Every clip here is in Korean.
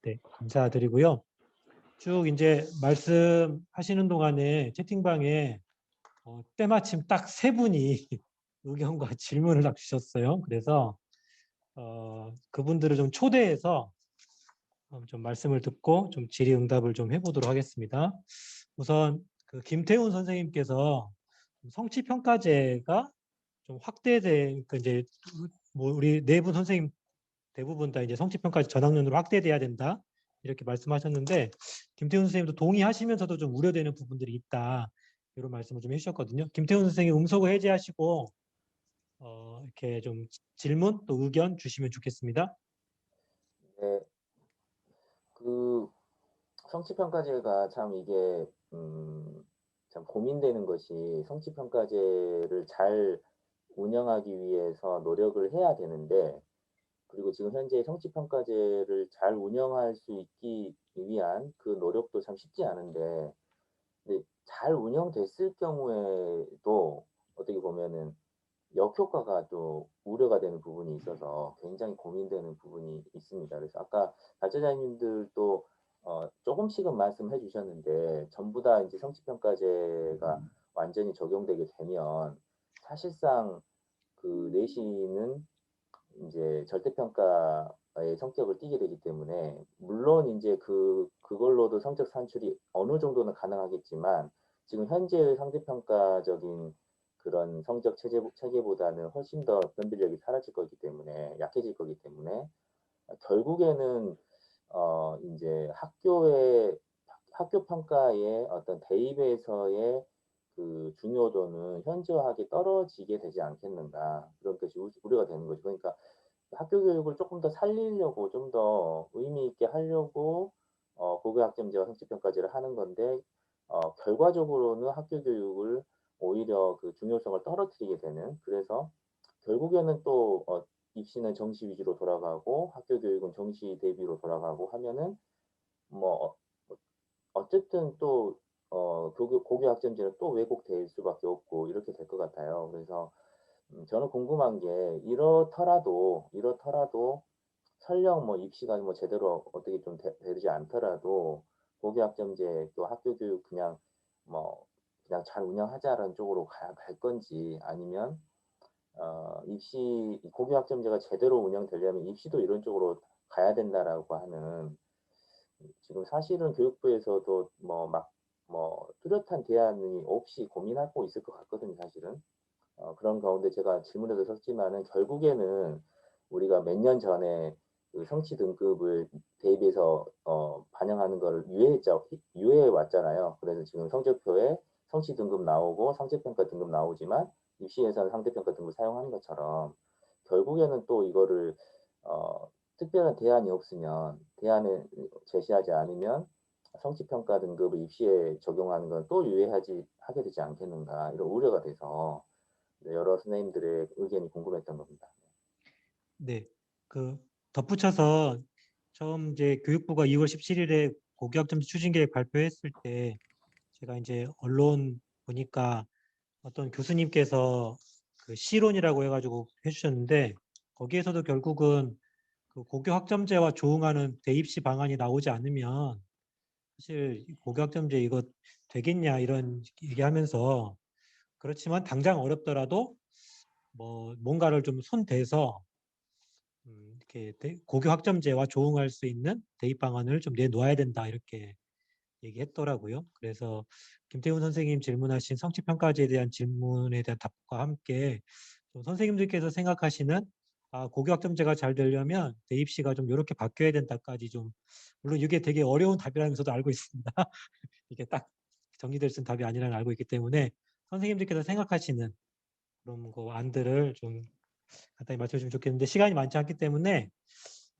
네, 감사드리고요. 쭉 이제 말씀하시는 동안에 채팅방에 때마침 딱 세 분이 의견과 질문을 딱 주셨어요. 그래서 그분들을 좀 초대해서 좀 말씀을 듣고 좀 질의응답을 좀 해보도록 하겠습니다. 우선 그 김태훈 선생님께서 성취평가제가 좀 확대돼, 그 이제 뭐 우리 네 분 선생님 대부분 다 이제 성취평가제 전학년으로 확대돼야 된다 이렇게 말씀하셨는데, 김태훈 선생님도 동의하시면서도 좀 우려되는 부분들이 있다 이런 말씀을 좀 해주셨거든요. 김태훈 선생님 음소거 해제하시고 이렇게 좀 질문 또 의견 주시면 좋겠습니다. 네, 그 성취평가제가 참 이게 참 고민되는 것이 성취평가제를 잘 운영하기 위해서 노력을 해야 되는데, 그리고 지금 현재 성취평가제를 잘 운영할 수 있기 위한 그 노력도 참 쉽지 않은데, 근데 잘 운영됐을 경우에도 어떻게 보면은 역효과가 또 우려가 되는 부분이 있어서 굉장히 고민되는 부분이 있습니다. 그래서 아까 발제자님들도 조금씩은 말씀해 주셨는데, 전부 다 이제 성취평가제가 완전히 적용되게 되면 사실상 그 내신은 이제 절대평가의 성격을 띠게 되기 때문에, 물론 이제 그걸로도 성적 산출이 어느 정도는 가능하겠지만, 지금 현재의 상대평가적인 그런 성적 체계보다는 훨씬 더 변별력이 사라질 거기 때문에, 약해질 거기 때문에, 결국에는 이제 학교 평가의 어떤 대입에서의 그 중요도는 현저하게 떨어지게 되지 않겠는가, 그런 것이 우려가 되는 거죠. 그러니까 학교 교육을 조금 더 살리려고, 좀 더 의미 있게 하려고 고교 학점제와 성취평가제를 하는 건데, 결과적으로는 학교 교육을 오히려 그 중요성을 떨어뜨리게 되는, 그래서 결국에는 또 입시는 정시 위주로 돌아가고 학교 교육은 정시 대비로 돌아가고 하면은, 뭐 어쨌든 또 고교 학점제는 또 왜곡될 수밖에 없고 이렇게 될 것 같아요. 그래서 저는 궁금한 게, 이렇더라도 설령 뭐 입시가 뭐 제대로 어떻게 좀 되지 않더라도 고교 학점제 또 학교 교육 뭐 그냥 잘 운영하자라는 쪽으로 갈 건지, 아니면 고교 학점제가 제대로 운영되려면 입시도 이런 쪽으로 가야 된다라고 하는, 지금 사실은 교육부에서도 뭐 뚜렷한 대안이 없이 고민하고 있을 것 같거든요, 사실은. 그런 가운데 제가 질문에도 썼지만은, 결국에는 우리가 몇 년 전에 그 성취 등급을 대입해서 반영하는 걸 유예해 왔잖아요. 그래서 지금 성적표에 성취 등급 나오고 상대평가 등급 나오지만, 입시에서는 상대평가 등급 사용하는 것처럼, 결국에는 또 이거를 특별한 대안이 없으면, 대안을 제시하지 않으면 성취평가 등급을 입시에 적용하는 건 또 하게 되지 않겠는가, 이런 우려가 돼서 여러 선생님들의 의견이 궁금했던 겁니다. 네, 그 덧붙여서 처음 이제 교육부가 2월 17일에 고교 학점제 추진 계획 발표했을 때 제가 이제 언론 보니까 어떤 교수님께서 그 시론이라고 해가지고 해주셨는데, 거기에서도 결국은 그 고교 학점제와 조응하는 대입시 방안이 나오지 않으면 사실 고교 학점제 이거 되겠냐 이런 얘기하면서, 그렇지만 당장 어렵더라도 뭐 뭔가를 좀 손대서 이렇게 고교 학점제와 조응할 수 있는 대입 방안을 좀 내놓아야 된다 이렇게 얘기했더라고요. 그래서 김태훈 선생님 질문하신 성취평가제에 대한 질문에 대한 답과 함께 좀 선생님들께서 생각하시는 고교 학점제가 잘 되려면 대입시가 좀 이렇게 바뀌어야 된다까지 좀, 물론 이게 되게 어려운 답이라는 저도 알고 있습니다. 이게 딱 정리될 수 있는 답이 아니라는 걸 알고 있기 때문에 선생님들께서 생각하시는 그런 거 안들을 좀 간단히 말씀해 주시면 좋겠는데, 시간이 많지 않기 때문에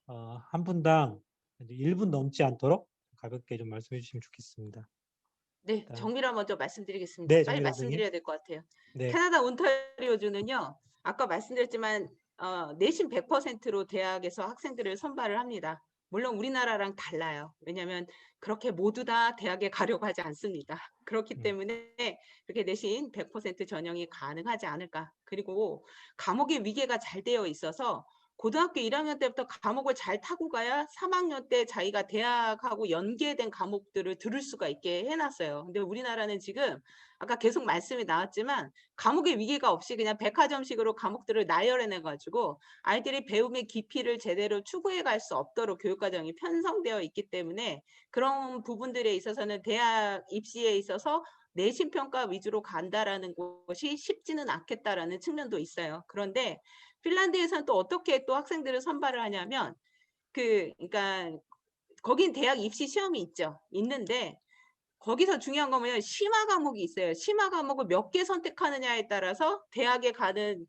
한 분당 1분 넘지 않도록 가볍게 좀 말씀해 주시면 좋겠습니다. 네, 일단 정밀화 먼저 말씀드리겠습니다. 네, 빨리 정미라 선생님. 말씀드려야 될 것 같아요. 네, 캐나다 온타리오주는요, 아까 말씀드렸지만 내신 100%로 대학에서 학생들을 선발을 합니다. 물론 우리나라랑 달라요. 왜냐하면 그렇게 모두 다 대학에 가려고 하지 않습니다. 그렇기 때문에 그렇게 내신 100% 전형이 가능하지 않을까. 그리고 과목의 위계가 잘 되어 있어서 고등학교 1학년 때부터 과목을 잘 타고 가야 3학년 때 자기가 대학하고 연계된 과목들을 들을 수가 있게 해놨어요. 근데 우리나라는 지금 아까 계속 말씀이 나왔지만 과목의 위기가 없이 그냥 백화점식으로 과목들을 나열해내가지고 아이들이 배움의 깊이를 제대로 추구해 갈 수 없도록 교육과정이 편성되어 있기 때문에 그런 부분들에 있어서는 대학 입시에 있어서 내신 평가 위주로 간다라는 것이 쉽지는 않겠다라는 측면도 있어요. 그런데 핀란드에서는 또 어떻게 또 학생들을 선발을 하냐면 그러니까 거긴 대학 입시 시험이 있죠. 있는데 거기서 중요한 건 뭐냐면 심화 과목이 있어요. 심화 과목을 몇 개 선택하느냐에 따라서 대학에 가는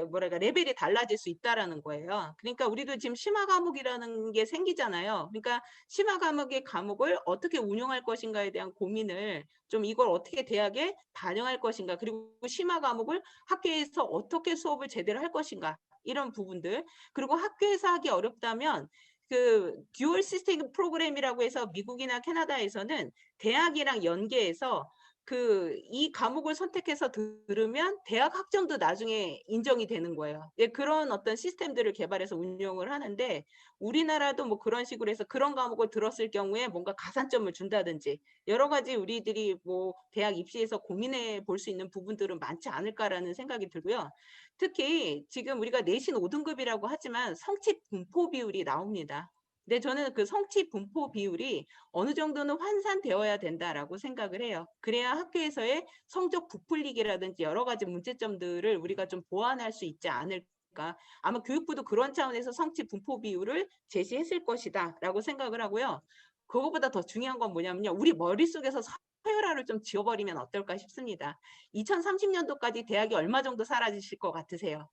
뭐랄까 레벨이 달라질 수 있다라는 거예요. 그러니까 우리도 지금 심화 과목이라는 게 생기잖아요. 그러니까 심화 과목의 과목을 어떻게 운영할 것인가에 대한 고민을 좀 이걸 어떻게 대학에 반영할 것인가 그리고 심화 과목을 학교에서 어떻게 수업을 제대로 할 것인가 이런 부분들 그리고 학교에서 하기 어렵다면 듀얼 시스템 프로그램이라고 해서 미국이나 캐나다에서는 대학이랑 연계해서 이 과목을 선택해서 들으면 대학 학점도 나중에 인정이 되는 거예요. 예, 그런 어떤 시스템들을 개발해서 운영을 하는데 우리나라도 뭐 그런 식으로 해서 그런 과목을 들었을 경우에 뭔가 가산점을 준다든지 여러 가지 우리들이 뭐 대학 입시에서 고민해 볼 수 있는 부분들은 많지 않을까라는 생각이 들고요. 특히 지금 우리가 내신 5등급이라고 하지만 성취 분포 비율이 나옵니다. 근데 저는 그 성취 분포 비율이 어느 정도는 환산되어야 된다라고 생각을 해요. 그래야 학교에서의 성적 부풀리기라든지 여러 가지 문제점들을 우리가 좀 보완할 수 있지 않을까. 아마 교육부도 그런 차원에서 성취 분포 비율을 제시했을 것이다라고 생각을 하고요. 그거보다 더 중요한 건 뭐냐면요. 우리 머릿속에서 서열화를 좀 지워버리면 어떨까 싶습니다. 2030년도까지 대학이 얼마 정도 사라지실 것 같으세요?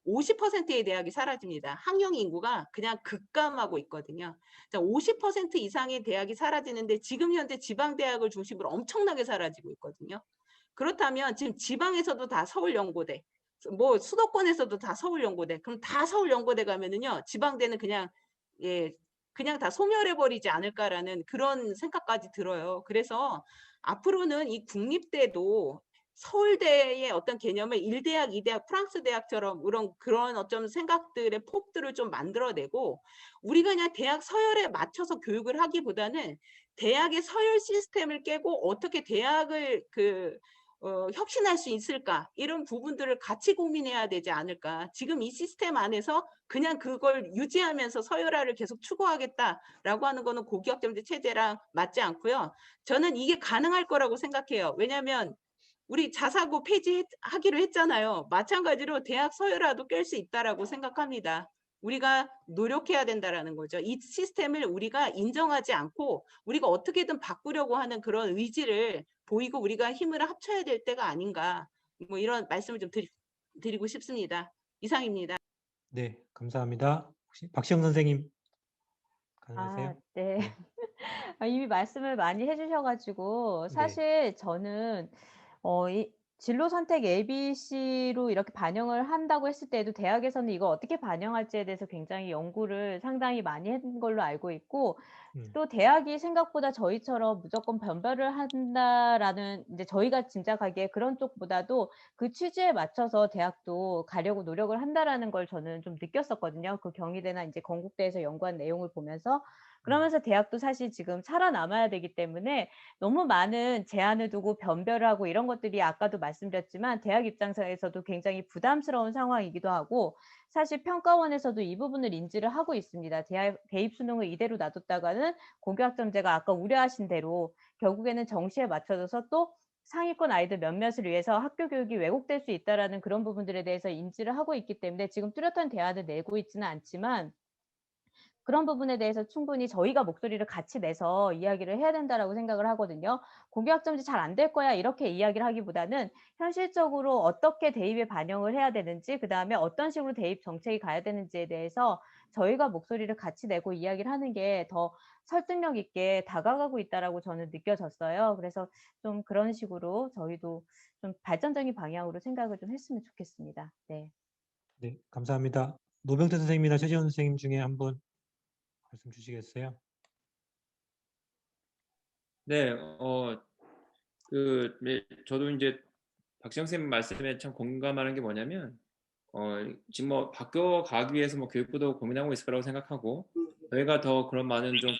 50%의 대학이 사라집니다. 학령 인구가 그냥 급감하고 있거든요. 자, 50% 이상의 대학이 사라지는데 지금 현재 지방대학을 중심으로 엄청나게 사라지고 있거든요. 그렇다면 지금 지방에서도 다 서울연고대, 뭐 수도권에서도 다 서울연고대, 그럼 다 서울연고대 가면은요, 지방대는 그냥, 예, 그냥 다 소멸해버리지 않을까라는 그런 생각까지 들어요. 그래서 앞으로는 이 국립대도 서울대의 어떤 개념을 1대학, 2대학, 프랑스 대학처럼 그런 어떤 생각들의 폭들을 좀 만들어내고 우리가 그냥 대학 서열에 맞춰서 교육을 하기보다는 대학의 서열 시스템을 깨고 어떻게 대학을 혁신할 수 있을까 이런 부분들을 같이 고민해야 되지 않을까. 지금 이 시스템 안에서 그냥 그걸 유지하면서 서열화를 계속 추구하겠다라고 하는 거는 고교학점제 체제랑 맞지 않고요. 저는 이게 가능할 거라고 생각해요. 왜냐하면 우리 자사고 폐지하기로 했잖아요. 마찬가지로 대학 서열화도 깰 수 있다라고 생각합니다. 우리가 노력해야 된다라는 거죠. 이 시스템을 우리가 인정하지 않고 우리가 어떻게든 바꾸려고 하는 그런 의지를 보이고 우리가 힘을 합쳐야 될 때가 아닌가. 뭐 이런 말씀을 좀 드리고 싶습니다. 이상입니다. 네, 감사합니다. 혹시 박시영 선생님 가능하세요? 네. 네. 이미 말씀을 많이 해 주셔 가지고 네. 사실 저는 이 진로 선택 ABC로 이렇게 반영을 한다고 했을 때에도 대학에서는 이걸 어떻게 반영할지에 대해서 굉장히 연구를 상당히 많이 한 걸로 알고 있고 또 대학이 생각보다 저희처럼 무조건 변별을 한다라는 인제 저희가 짐작하기에 그런 쪽보다도 그 취지에 맞춰서 대학도 가려고 노력을 한다라는 걸 저는 좀 느꼈었거든요. 그 경희대나 인제 건국대에서 연구한 내용을 보면서. 그러면서 대학도 사실 지금 살아남아야 되기 때문에 너무 많은 제한을 두고 변별을 하고 이런 것들이 아까도 말씀드렸지만 대학 입장에서도 굉장히 부담스러운 상황이기도 하고 사실 평가원에서도 이 부분을 인지를 하고 있습니다. 대입 수능을 이대로 놔뒀다가는 고교학점제가 아까 우려하신 대로 결국에는 정시에 맞춰져서 또 상위권 아이들 몇몇을 위해서 학교 교육이 왜곡될 수 있다라는 그런 부분들에 대해서 인지를 하고 있기 때문에 지금 뚜렷한 대안을 내고 있지는 않지만 그런 부분에 대해서 충분히 저희가 목소리를 같이 내서 이야기를 해야 된다라고 생각을 하거든요. "고교학점제 잘 안 될 거야." 이렇게 이야기를 하기보다는 현실적으로 어떻게 대입에 반영을 해야 되는지 그다음에 어떤 식으로 대입 정책이 가야 되는지에 대해서 저희가 목소리를 같이 내고 이야기를 하는 게 더 설득력 있게 다가가고 있다라고 저는 느껴졌어요. 그래서 좀 그런 식으로 저희도 좀 발전적인 방향으로 생각을 좀 했으면 좋겠습니다. 네. 네, 감사합니다. 노병태 선생님이나 최지원 선생님 중에 한 분 말씀 주시겠어요? 네, 저도 이제 박시영 선생님 말씀에 참 공감하는 게 뭐냐면 지금 뭐 바뀌어가기 위해서 뭐 교육부도 고민하고 있을 거라고 생각하고 저희가 더 그런 많은 좀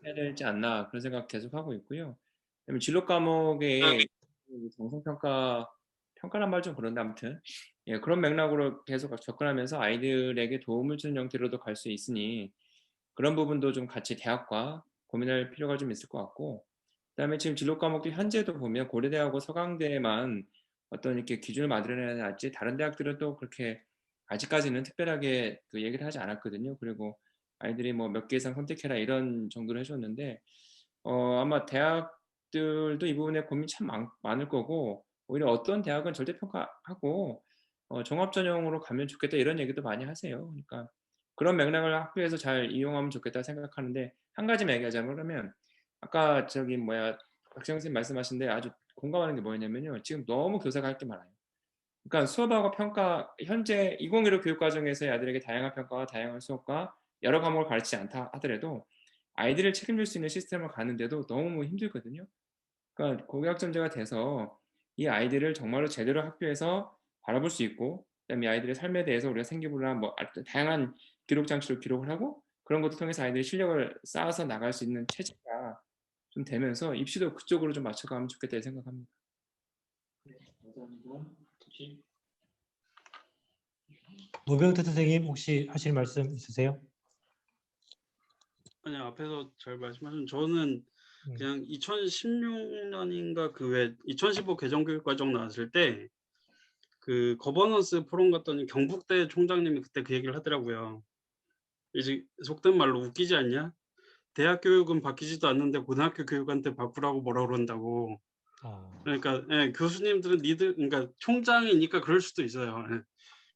해야 되지 않나 그런 생각 계속 하고 있고요. 그다음에 진로 과목의 평가란 말 좀 그런데 아무튼 예, 그런 맥락으로 계속 접근하면서 아이들에게 도움을 주는 형태로도 갈 수 있으니 그런 부분도 좀 같이 대학과 고민할 필요가 좀 있을 것 같고 그다음에 지금 진로 과목도 현재도 보면 고려대하고 서강대만 어떤 이렇게 기준을 만들어내야지 다른 대학들은 또 그렇게 아직까지는 특별하게 그 얘기를 하지 않았거든요. 그리고 아이들이 뭐 몇 개 이상 선택해라 이런 정도로 해줬는데 아마 대학들도 이 부분에 고민 참 많을 거고 오히려 어떤 대학은 절대평가하고 종합전형으로 가면 좋겠다 이런 얘기도 많이 하세요. 그러니까 그런 맥락을 학교에서 잘 이용하면 좋겠다 생각하는데 한 가지만 얘기하자면 그러면 아까 저기 뭐야 박지영 선생님 말씀하신데 아주 공감하는 게 뭐냐면요. 지금 너무 교사가 할 게 많아요. 그러니까 수업하고 평가 현재 2015 교육과정에서의 아이들에게 다양한 평가와 다양한 수업과 여러 과목을 가르치지 않다 하더라도 아이들을 책임질 수 있는 시스템을 가는데도 너무 힘들거든요. 그러니까 고교학점제가 돼서 이 아이들을 정말로 제대로 학교에서 바라볼 수 있고 그다음에 이 아이들의 삶에 대해서 우리가 생기부나 뭐 다양한 기록 장치로 기록을 하고 그런 것도 통해서 아이들이 실력을 쌓아서 나갈 수 있는 체제가 좀 되면서 입시도 그쪽으로 좀 맞춰가면 좋겠다 생각합니다. 노병태 선생님 혹시 하실 말씀 있으세요? 아니 앞에서 잘 말씀하신 저는 그냥 2016년인가 그 왜 2015 개정교육과정 나왔을 때 그 거버넌스 포럼 갔더니 경북대 총장님이 그때 그 얘기를 하더라고요. 이제 속된 말로 웃기지 않냐? 대학 교육은 바뀌지도 않는데 고등학교 교육한테 바꾸라고 뭐라 그런다고. 그러니까 예, 교수님들은 그러니까 총장이니까 그럴 수도 있어요. 예.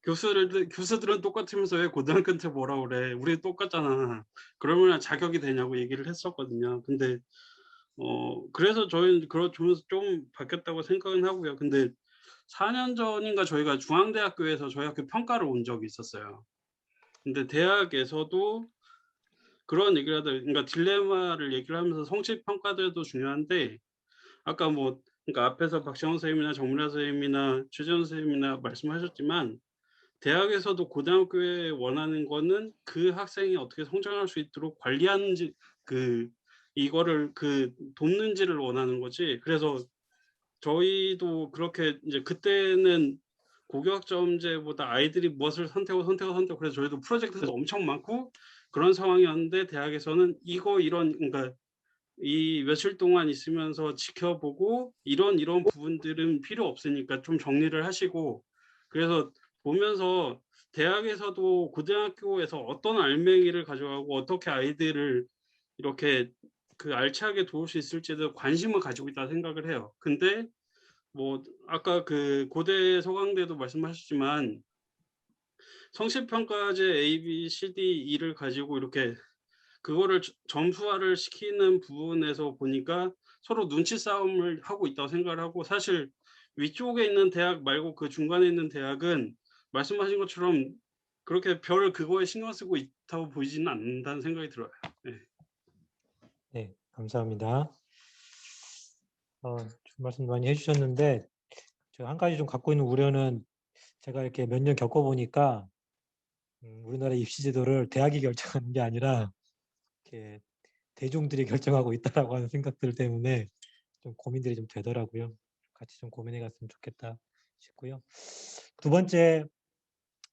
교수들은 똑같으면서 왜 고등학교한테 뭐라 그래? 우리 똑같잖아. 그러면 자격이 되냐고 얘기를 했었거든요. 근데 그래서 저희는 그러면서 좀 바뀌었다고 생각은 하고요. 근데 4년 전인가 저희가 중앙대학교에서 저희 학교 평가를 온 적이 있었어요. 근데 대학에서도 그런 얘기를 그러니까 딜레마를 얘기를 하면서 성취 평가들도 중요한데 아까 뭐 그러니까 앞에서 박시영 선생님이나 정문화 선생님이나 최재원 선생님이나 말씀하셨지만 대학에서도 고등학교에 원하는 거는 그 학생이 어떻게 성장할 수 있도록 관리하는지 이거를 돕는지를 원하는 거지. 그래서 저희도 그렇게 이제 그때는 고교학점제보다 아이들이 무엇을 선택하고 그래서 저희도 프로젝트도 엄청 많고 그런 상황이었는데 대학에서는 그러니까 이 며칠 동안 있으면서 지켜보고 이런 부분들은 필요 없으니까 좀 정리를 하시고 그래서 보면서 대학에서도 고등학교에서 어떤 알맹이를 가져가고 어떻게 아이들을 이렇게 알차게 도울 수 있을지에 대해 관심을 가지고 있다 생각을 해요. 근데 뭐 아까 고대 서강대도 말씀하셨지만 성실평가제 A, B, C, D, E를 가지고 이렇게 그거를 점수화를 시키는 부분에서 보니까 서로 눈치 싸움을 하고 있다고 생각을 하고 사실 위쪽에 있는 대학 말고 그 중간에 있는 대학은 말씀하신 것처럼 그렇게 그거에 신경 쓰고 있다고 보이지는 않는다는 생각이 들어요. 네. 네, 감사합니다. 좋은 말씀 많이 해주셨는데 제가 한 가지 좀 갖고 있는 우려는 제가 이렇게 몇 년 겪어보니까 우리나라 입시 제도를 대학이 결정하는 게 아니라 이렇게 대중들이 결정하고 있다라고 하는 생각들 때문에 좀 고민들이 좀 되더라고요. 같이 좀 고민해 갔으면 좋겠다 싶고요. 두 번째,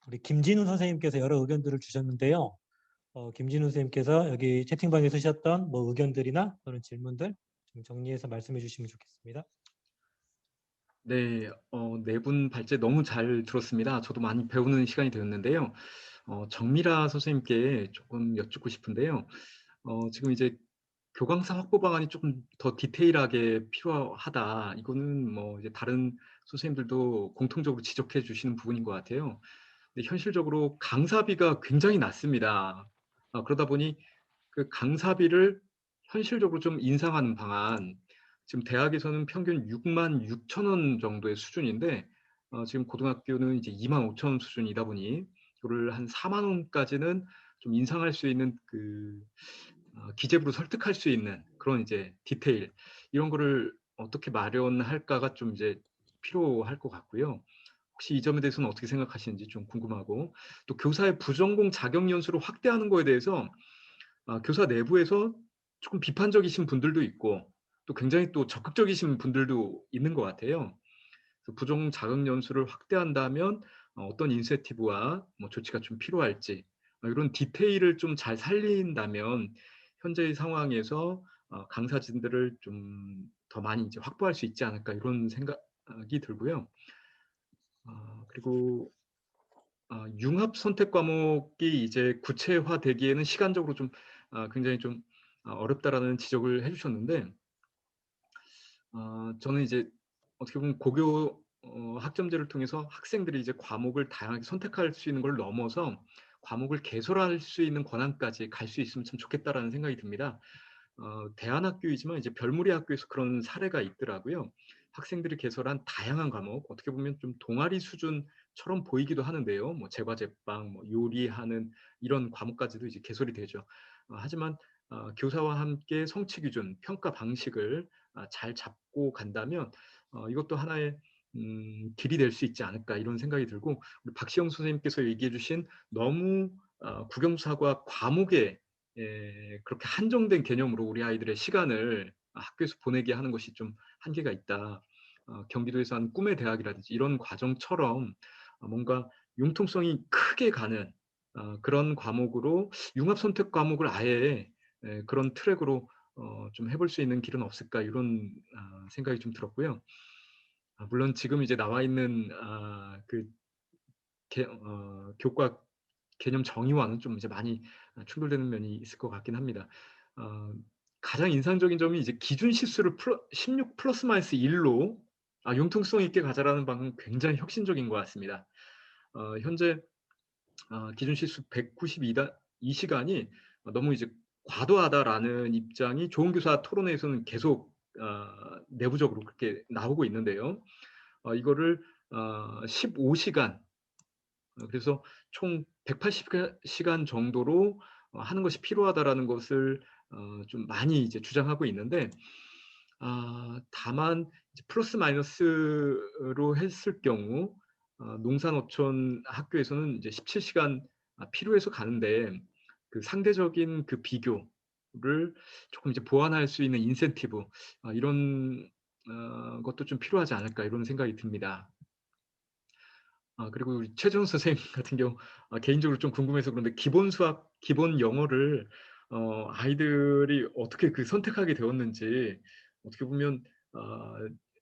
우리 김진우 선생님께서 여러 의견들을 주셨는데요. 김진우 선생님께서 여기 채팅방에 쓰셨던 뭐 의견들이나 또는 질문들 좀 정리해서 말씀해 주시면 좋겠습니다. 네, 네 분 발제 너무 잘 들었습니다. 저도 많이 배우는 시간이 되었는데요. 정미라 선생님께 조금 여쭙고 싶은데요. 지금 이제 교강사 확보 방안이 조금 더 디테일하게 필요하다. 이거는 뭐 이제 다른 선생님들도 공통적으로 지적해 주시는 부분인 것 같아요. 근데 현실적으로 강사비가 굉장히 낮습니다. 그러다 보니 그 강사비를 현실적으로 좀 인상하는 방안, 지금 대학에서는 평균 6만 6천 원 정도의 수준인데 지금 고등학교는 이제 2만 5천 원 수준이다 보니 이거를 한 4만 원까지는 좀 인상할 수 있는 기재부로 설득할 수 있는 그런 이제 디테일 이런 거를 어떻게 마련할까가 좀 이제 필요할 것 같고요. 혹시 이 점에 대해서는 어떻게 생각하시는지 좀 궁금하고, 또 교사의 부전공 자격 연수를 확대하는 거에 대해서 교사 내부에서 조금 비판적이신 분들도 있고 또 굉장히 또 적극적이신 분들도 있는 것 같아요. 그래서 부전공 자격 연수를 확대한다면 어떤 인센티브와 뭐 조치가 좀 필요할지 이런 디테일을 좀 잘 살린다면 현재의 상황에서 강사진들을 좀 더 많이 이제 확보할 수 있지 않을까 이런 생각이 들고요. 그리고 융합 선택 과목이 이제 구체화되기에는 시간적으로 좀 굉장히 좀 어렵다라는 지적을 해주셨는데, 저는 이제 어떻게 보면 고교 학점제를 통해서 학생들이 이제 과목을 다양하게 선택할 수 있는 걸 넘어서 과목을 개설할 수 있는 권한까지 갈 수 있으면 참 좋겠다라는 생각이 듭니다. 대안학교이지만 이제 별무리 학교에서 그런 사례가 있더라고요. 학생들이 개설한 다양한 과목, 어떻게 보면 좀 동아리 수준처럼 보이기도 하는데요. 뭐 제과제빵, 뭐 요리하는 이런 과목까지도 이제 개설이 되죠. 하지만 교사와 함께 성취 기준, 평가 방식을 잘 잡고 간다면 이것도 하나의 길이 될 수 있지 않을까 이런 생각이 들고, 우리 박시영 선생님께서 얘기해 주신 너무 국영수사과 과목에 그렇게 한정된 개념으로 우리 아이들의 시간을 학교에서 보내게 하는 것이 좀 한계가 있다. 경기도에서 한 꿈의 대학이라든지 이런 과정처럼 뭔가 융통성이 크게 가는 그런 과목으로 융합 선택 과목을 아예 그런 트랙으로 좀 해볼 수 있는 길은 없을까 이런 생각이 좀 들었고요. 물론 지금 이제 나와 있는 그 교과 개념 정의와는 좀 이제 많이 충돌되는 면이 있을 것 같긴 합니다. 가장 인상적인 점이 이제 기준 실수를 16 플러스 마이너스 1로 융통성 있게 가자라는 방법은 굉장히 혁신적인 것 같습니다. 현재 기준 실수 192시간이 너무 이제 과도하다라는 입장이 좋은 교사 토론회에서는 계속 내부적으로 그렇게 나오고 있는데요. 이거를 15시간, 그래서 총 180시간 정도로 하는 것이 필요하다라는 것을 좀 많이 이제 주장하고 있는데, 다만 이제 플러스 마이너스로 했을 경우 농산어촌 학교에서는 이제 17시간 필요해서 가는데, 그 상대적인 그 비교를 조금 이제 보완할 수 있는 인센티브 이런 것도 좀 필요하지 않을까 이런 생각이 듭니다. 그리고 우리 최재훈 선생님 같은 경우 개인적으로 좀 궁금해서 그런데 기본 수학, 기본 영어를 아이들이 어떻게 그 선택하게 되었는지 어떻게 보면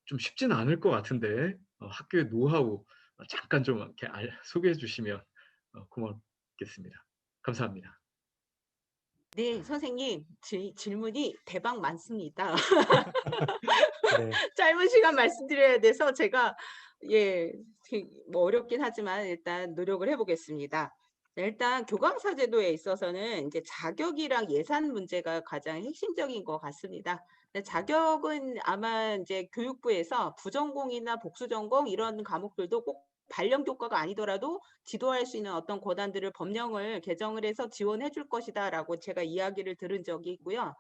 좀 쉽지는 않을 것 같은데 학교의 노하우 잠깐 좀 이렇게 소개해 주시면 고맙겠습니다. 감사합니다. 네, 선생님 질문이 대박 많습니다. 네. 짧은 시간 말씀드려야 돼서 제가 뭐 어렵긴 하지만 일단 노력을 해보겠습니다. 일단 교강사 제도에 있어서는 이제 자격이랑 예산 문제가 가장 핵심적인 것 같습니다. 자격은 아마 이제 교육부에서 부전공이나 복수전공 이런 과목들도 꼭 발령 교과가 아니더라도 지도할 수 있는 어떤 권한들을 법령을 개정을 해서 지원해 줄 것이다라고 제가 이야기를 들은 적이 있고요.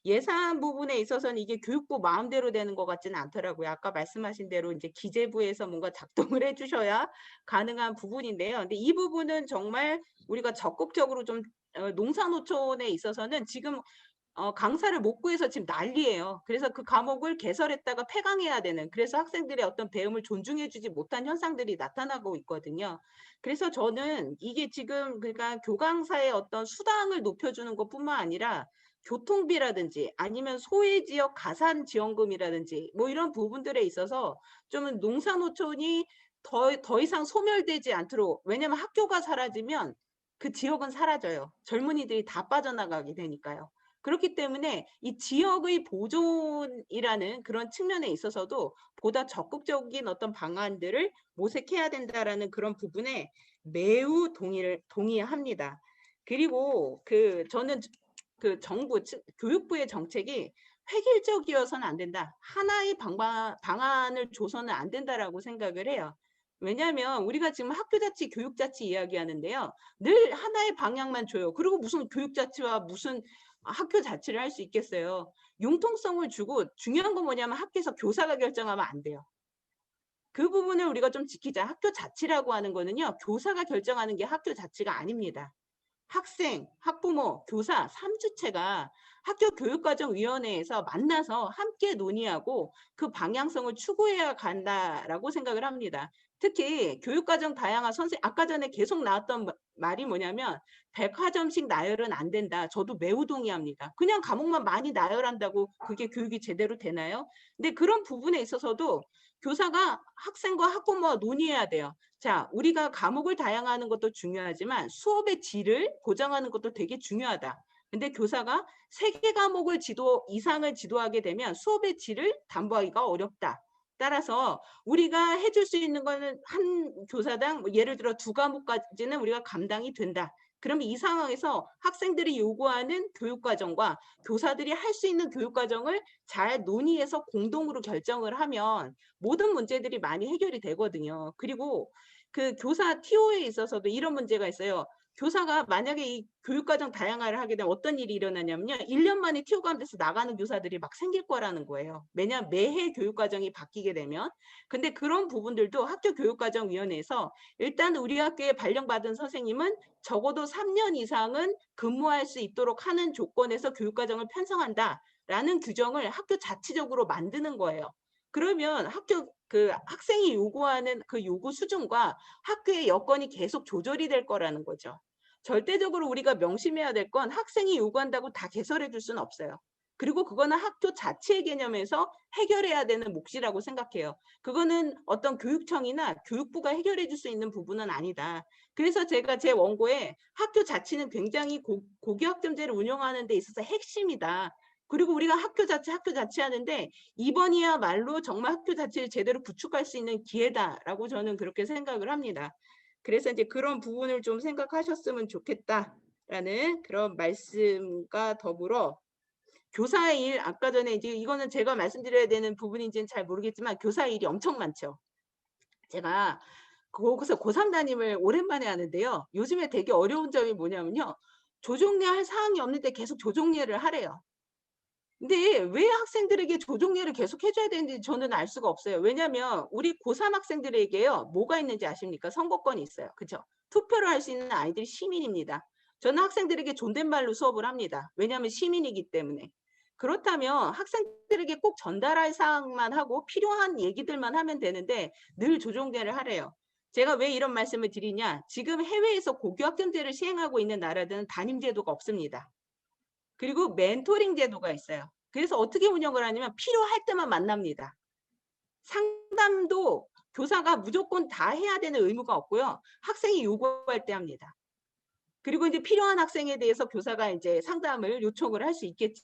예산 부분에 있어서는 이게 교육부 마음대로 되는 것 같지는 않더라고요. 아까 말씀하신 대로 이제 기재부에서 뭔가 작동을 해주셔야 가능한 부분인데요. 근데 이 부분은 정말 우리가 적극적으로 좀 농산어촌에 있어서는 지금 강사를 못 구해서 지금 난리예요. 그래서 그 과목을 개설했다가 폐강해야 되는, 그래서 학생들의 어떤 배움을 존중해주지 못한 현상들이 나타나고 있거든요. 그래서 저는 이게 지금 그러니까 교강사의 어떤 수당을 높여주는 것뿐만 아니라 교통비라든지 아니면 소외지역 가산지원금이라든지 뭐 이런 부분들에 있어서 좀 농산어촌이 더 이상 소멸되지 않도록, 왜냐하면 학교가 사라지면 그 지역은 사라져요. 젊은이들이 다 빠져나가게 되니까요. 그렇기 때문에 이 지역의 보존이라는 그런 측면에 있어서도 보다 적극적인 어떤 방안들을 모색해야 된다라는 그런 부분에 매우 동의합니다. 그리고 저는 그 정부, 교육부의 정책이 획일적이어서는 안 된다. 하나의 방안을 줘서는 안 된다라고 생각을 해요. 왜냐하면 우리가 지금 학교자치, 교육자치 이야기하는데요. 늘 하나의 방향만 줘요. 그리고 무슨 교육자치와 무슨 학교 자치를 할 수 있겠어요. 융통성을 주고, 중요한 건 뭐냐면 학교에서 교사가 결정하면 안 돼요. 그 부분을 우리가 좀 지키자. 학교 자치라고 하는 거는요, 교사가 결정하는 게 학교 자치가 아닙니다. 학생, 학부모, 교사 3주체가 학교 교육과정위원회에서 만나서 함께 논의하고 그 방향성을 추구해야 간다라고 생각을 합니다. 특히 교육과정 다양화 아까 전에 계속 나왔던 말이 뭐냐면 백화점식 나열은 안 된다. 저도 매우 동의합니다. 그냥 과목만 많이 나열한다고 그게 교육이 제대로 되나요? 근데 그런 부분에 있어서도 교사가 학생과 학부모와 논의해야 돼요. 자, 우리가 과목을 다양화하는 것도 중요하지만 수업의 질을 보장하는 것도 되게 중요하다. 근데 교사가 3개 과목을 이상을 지도하게 되면 수업의 질을 담보하기가 어렵다. 따라서 우리가 해줄 수 있는 거는 한 교사당 예를 들어 2과목까지는 우리가 감당이 된다. 그러면 이 상황에서 학생들이 요구하는 교육과정과 교사들이 할 수 있는 교육과정을 잘 논의해서 공동으로 결정을 하면 모든 문제들이 많이 해결이 되거든요. 그리고 그 교사 TO에 있어서도 이런 문제가 있어요. 교사가 만약에 이 교육과정 다양화를 하게 되면 어떤 일이 일어나냐면요. 1년 만에 TO 가운데서 나가는 교사들이 막 생길 거라는 거예요. 왜냐하면 매해 교육과정이 바뀌게 되면. 근데 그런 부분들도 학교교육과정위원회에서 일단 우리 학교에 발령받은 선생님은 적어도 3년 이상은 근무할 수 있도록 하는 조건에서 교육과정을 편성한다라는 규정을 학교 자치적으로 만드는 거예요. 그러면 학생이 요구하는 그 요구 수준과 학교의 여건이 계속 조절이 될 거라는 거죠. 절대적으로 우리가 명심해야 될 건 학생이 요구한다고 다 개설해 줄 수는 없어요. 그리고 그거는 학교 자체의 개념에서 해결해야 되는 몫이라고 생각해요. 그거는 어떤 교육청이나 교육부가 해결해 줄 수 있는 부분은 아니다. 그래서 제가 제 원고에 학교 자치는 굉장히 고교학점제를 운영하는 데 있어서 핵심이다. 그리고 우리가 학교 자치 하는데 이번이야말로 정말 학교 자체를 제대로 구축할 수 있는 기회다라고 저는 그렇게 생각을 합니다. 그래서 이제 그런 부분을 좀 생각하셨으면 좋겠다라는 그런 말씀과 더불어 교사의 일, 아까 전에 이제 이거는 제가 말씀드려야 되는 부분인지는 잘 모르겠지만 교사의 일이 엄청 많죠. 제가 거기서 고3 담임을 오랜만에 하는데요. 요즘에 되게 어려운 점이 뭐냐면요. 조종례 할 사항이 없는데 계속 조종례를 하래요. 근데 왜 학생들에게 조종례를 계속 해줘야 되는지 저는 알 수가 없어요. 왜냐하면 우리 고3 학생들에게요. 뭐가 있는지 아십니까? 선거권이 있어요. 그렇죠? 투표를 할 수 있는 아이들이 시민입니다. 저는 학생들에게 존댓말로 수업을 합니다. 왜냐하면 시민이기 때문에. 그렇다면 학생들에게 꼭 전달할 사항만 하고 필요한 얘기들만 하면 되는데 늘 조종례를 하래요. 제가 왜 이런 말씀을 드리냐? 지금 해외에서 고교학점제를 시행하고 있는 나라들은 담임제도가 없습니다. 그리고 멘토링 제도가 있어요. 그래서 어떻게 운영을 하냐면 필요할 때만 만납니다. 상담도 교사가 무조건 다 해야 되는 의무가 없고요. 학생이 요구할 때 합니다. 그리고 이제 필요한 학생에 대해서 교사가 이제 상담을 요청을 할 수 있겠죠.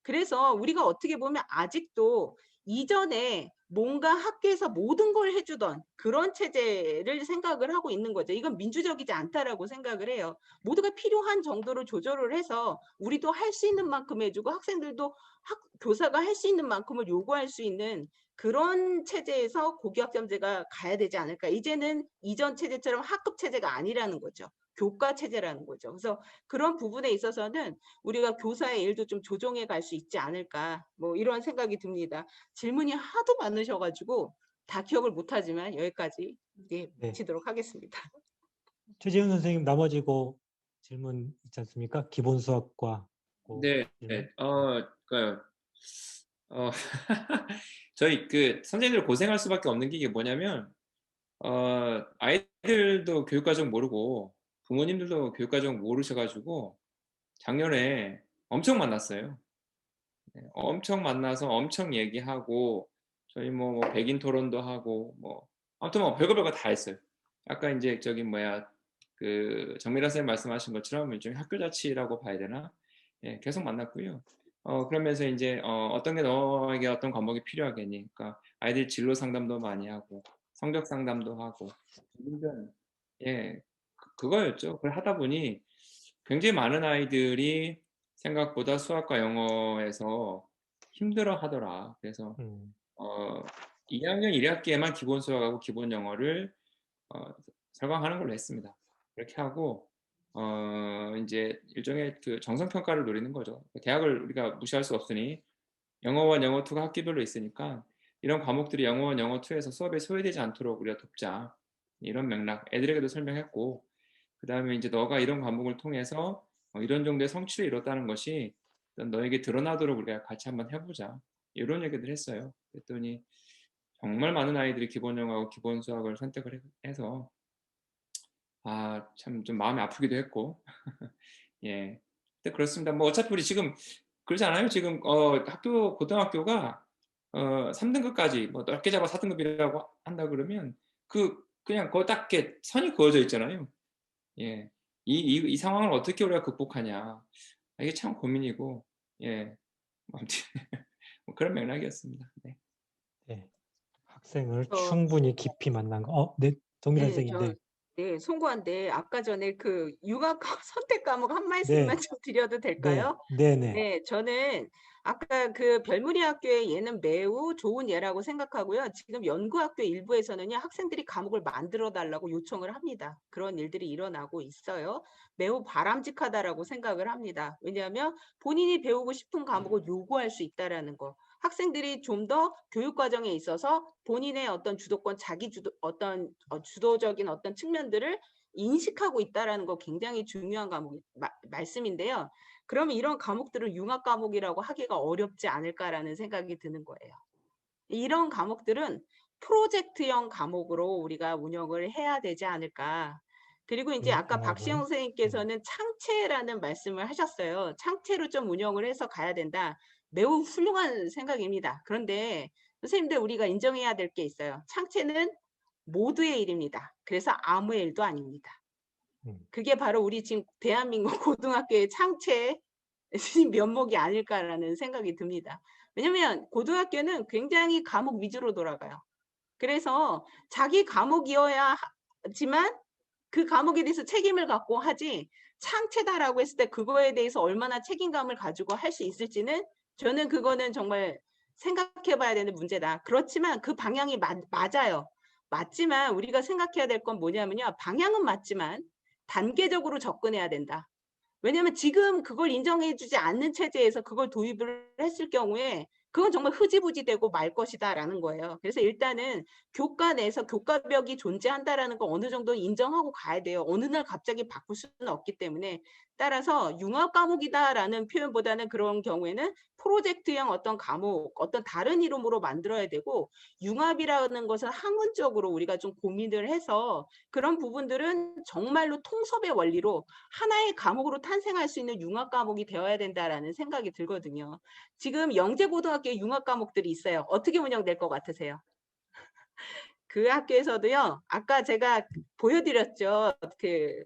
그래서 우리가 어떻게 보면 아직도 이전에 뭔가 학교에서 모든 걸 해주던 그런 체제를 생각을 하고 있는 거죠. 이건 민주적이지 않다라고 생각을 해요. 모두가 필요한 정도로 조절을 해서 우리도 할 수 있는 만큼 해주고 학생들도 교사가 할 수 있는 만큼을 요구할 수 있는 그런 체제에서 고교학점제가 가야 되지 않을까. 이제는 이전 체제처럼 학급 체제가 아니라는 거죠. 교과 체제라는 거죠. 그래서 그런 부분에 있어서는 우리가 교사의 일도 좀 조정해 갈 수 있지 않을까. 뭐 이런 생각이 듭니다. 질문이 하도 많으셔가지고 다 기억을 못하지만 여기까지 네. 마치도록 하겠습니다. 최재훈 선생님 나머지 질문 있지 않습니까? 기본 수학과 네, 질문. 저희 선생님들 고생할 수밖에 없는 게 이게 뭐냐면 아이들도 교육과정 모르고 부모님들도 교육과정 모르셔가지고 작년에 엄청 만났어요. 네, 엄청 만나서 엄청 얘기하고 저희 뭐 백인 토론도 하고 뭐 아무튼 뭐 별거 다 했어요. 아까 이제 정미라 선생님 말씀하신 것처럼 일종의 학교 자치라고 봐야 되나? 예, 계속 만났고요. 그러면서 이제 어떤 게 너에게 어떤 과목이 필요하겠니? 그러니까 아이들 진로 상담도 많이 하고 성적 상담도 하고 예, 그거였죠. 그걸 하다 보니 굉장히 많은 아이들이 생각보다 수학과 영어에서 힘들어 하더라. 그래서 2학년 1학기에만 기본 수학하고 기본 영어를 설강하는 걸로 했습니다. 그렇게 하고 이제 일종의 정성 평가를 노리는 거죠. 대학을 우리가 무시할 수 없으니 영어 1, 영어 2가 학기별로 있으니까 이런 과목들이 영어 1, 영어 2에서 수업에 소외되지 않도록 우리가 돕자. 이런 맥락 애들에게도 설명했고, 그 다음에 이제 너가 이런 과목을 통해서 이런 정도의 성취를 이뤘다는 것이 너에게 드러나도록 우리가 같이 한번 해보자. 이런 얘기들 했어요. 그랬더니 정말 많은 아이들이 기본 영어하고 기본 수학을 선택을 해서 참 좀 마음이 아프기도 했고 예, 근데 그렇습니다. 뭐 어차피 우리 지금 그러지 않아요? 지금 고등학교가 3등급까지 뭐 넓게 잡아 4등급이라고 한다 그러면 그냥 거 딱 이렇게 선이 그어져 있잖아요. 예, 이 상황을 어떻게 우리가 극복하냐, 이게 참 고민이고, 예, 아무튼 뭐 그런 맥락이었습니다. 네. 네. 학생을 저 충분히 깊이 만난 거. 네, 정미란 네, 선생님. 네, 송구한데 아까 전에 그 융합 선택 과목 한 말씀만 네, 좀 드려도 네, 될까요? 네, 네, 네, 저는 아까 그 별무리 학교의 예는 매우 좋은 예라고 생각하고요. 지금 연구학교 일부에서는요, 학생들이 과목을 만들어 달라고 요청을 합니다. 그런 일들이 일어나고 있어요. 매우 바람직하다라고 생각을 합니다. 왜냐하면 본인이 배우고 싶은 과목을 요구할 수 있다라는 거. 학생들이 좀 더 교육 과정에 있어서 본인의 어떤 주도권, 자기 주도 어떤 주도적인 어떤 측면들을 인식하고 있다라는 거 굉장히 중요한 말씀인데요. 그러면 이런 과목들을 융합 과목이라고 하기가 어렵지 않을까라는 생각이 드는 거예요. 이런 과목들은 프로젝트형 과목으로 우리가 운영을 해야 되지 않을까. 그리고 이제 아까 박시영 융합은. 선생님께서는 창체라는 말씀을 하셨어요. 창체로 좀 운영을 해서 가야 된다. 매우 훌륭한 생각입니다. 그런데 선생님들 우리가 인정해야 될 게 있어요. 창체는 모두의 일입니다. 그래서 아무의 일도 아닙니다. 그게 바로 우리 지금 대한민국 고등학교의 창체 면목이 아닐까라는 생각이 듭니다. 왜냐면 고등학교는 굉장히 과목 위주로 돌아가요. 그래서 자기 과목이어야 하지만 그 과목에 대해서 책임을 갖고 하지, 창체다라고 했을 때 그거에 대해서 얼마나 책임감을 가지고 할 수 있을지는 저는 그거는 정말 생각해 봐야 되는 문제다. 그렇지만 그 방향이 맞아요. 맞지만 우리가 생각해야 될 건 뭐냐면요. 방향은 맞지만 단계적으로 접근해야 된다. 왜냐하면 지금 그걸 인정해 주지 않는 체제에서 그걸 도입을 했을 경우에 그건 정말 흐지부지 되고 말 것이다라는 거예요. 그래서 일단은 교과 내에서 교과벽이 존재한다라는 거 어느 정도 인정하고 가야 돼요. 어느 날 갑자기 바꿀 수는 없기 때문에. 따라서 융합 과목이다라는 표현보다는 그런 경우에는 프로젝트형 어떤 과목, 어떤 다른 이름으로 만들어야 되고, 융합이라는 것은 학문적으로 우리가 좀 고민을 해서 그런 부분들은 정말로 통섭의 원리로 하나의 과목으로 탄생할 수 있는 융합 과목이 되어야 된다라는 생각이 들거든요. 지금 영재고등학교에 융합 과목들이 있어요. 어떻게 운영될 것 같으세요? 그 학교에서도요. 아까 제가 보여드렸죠. 그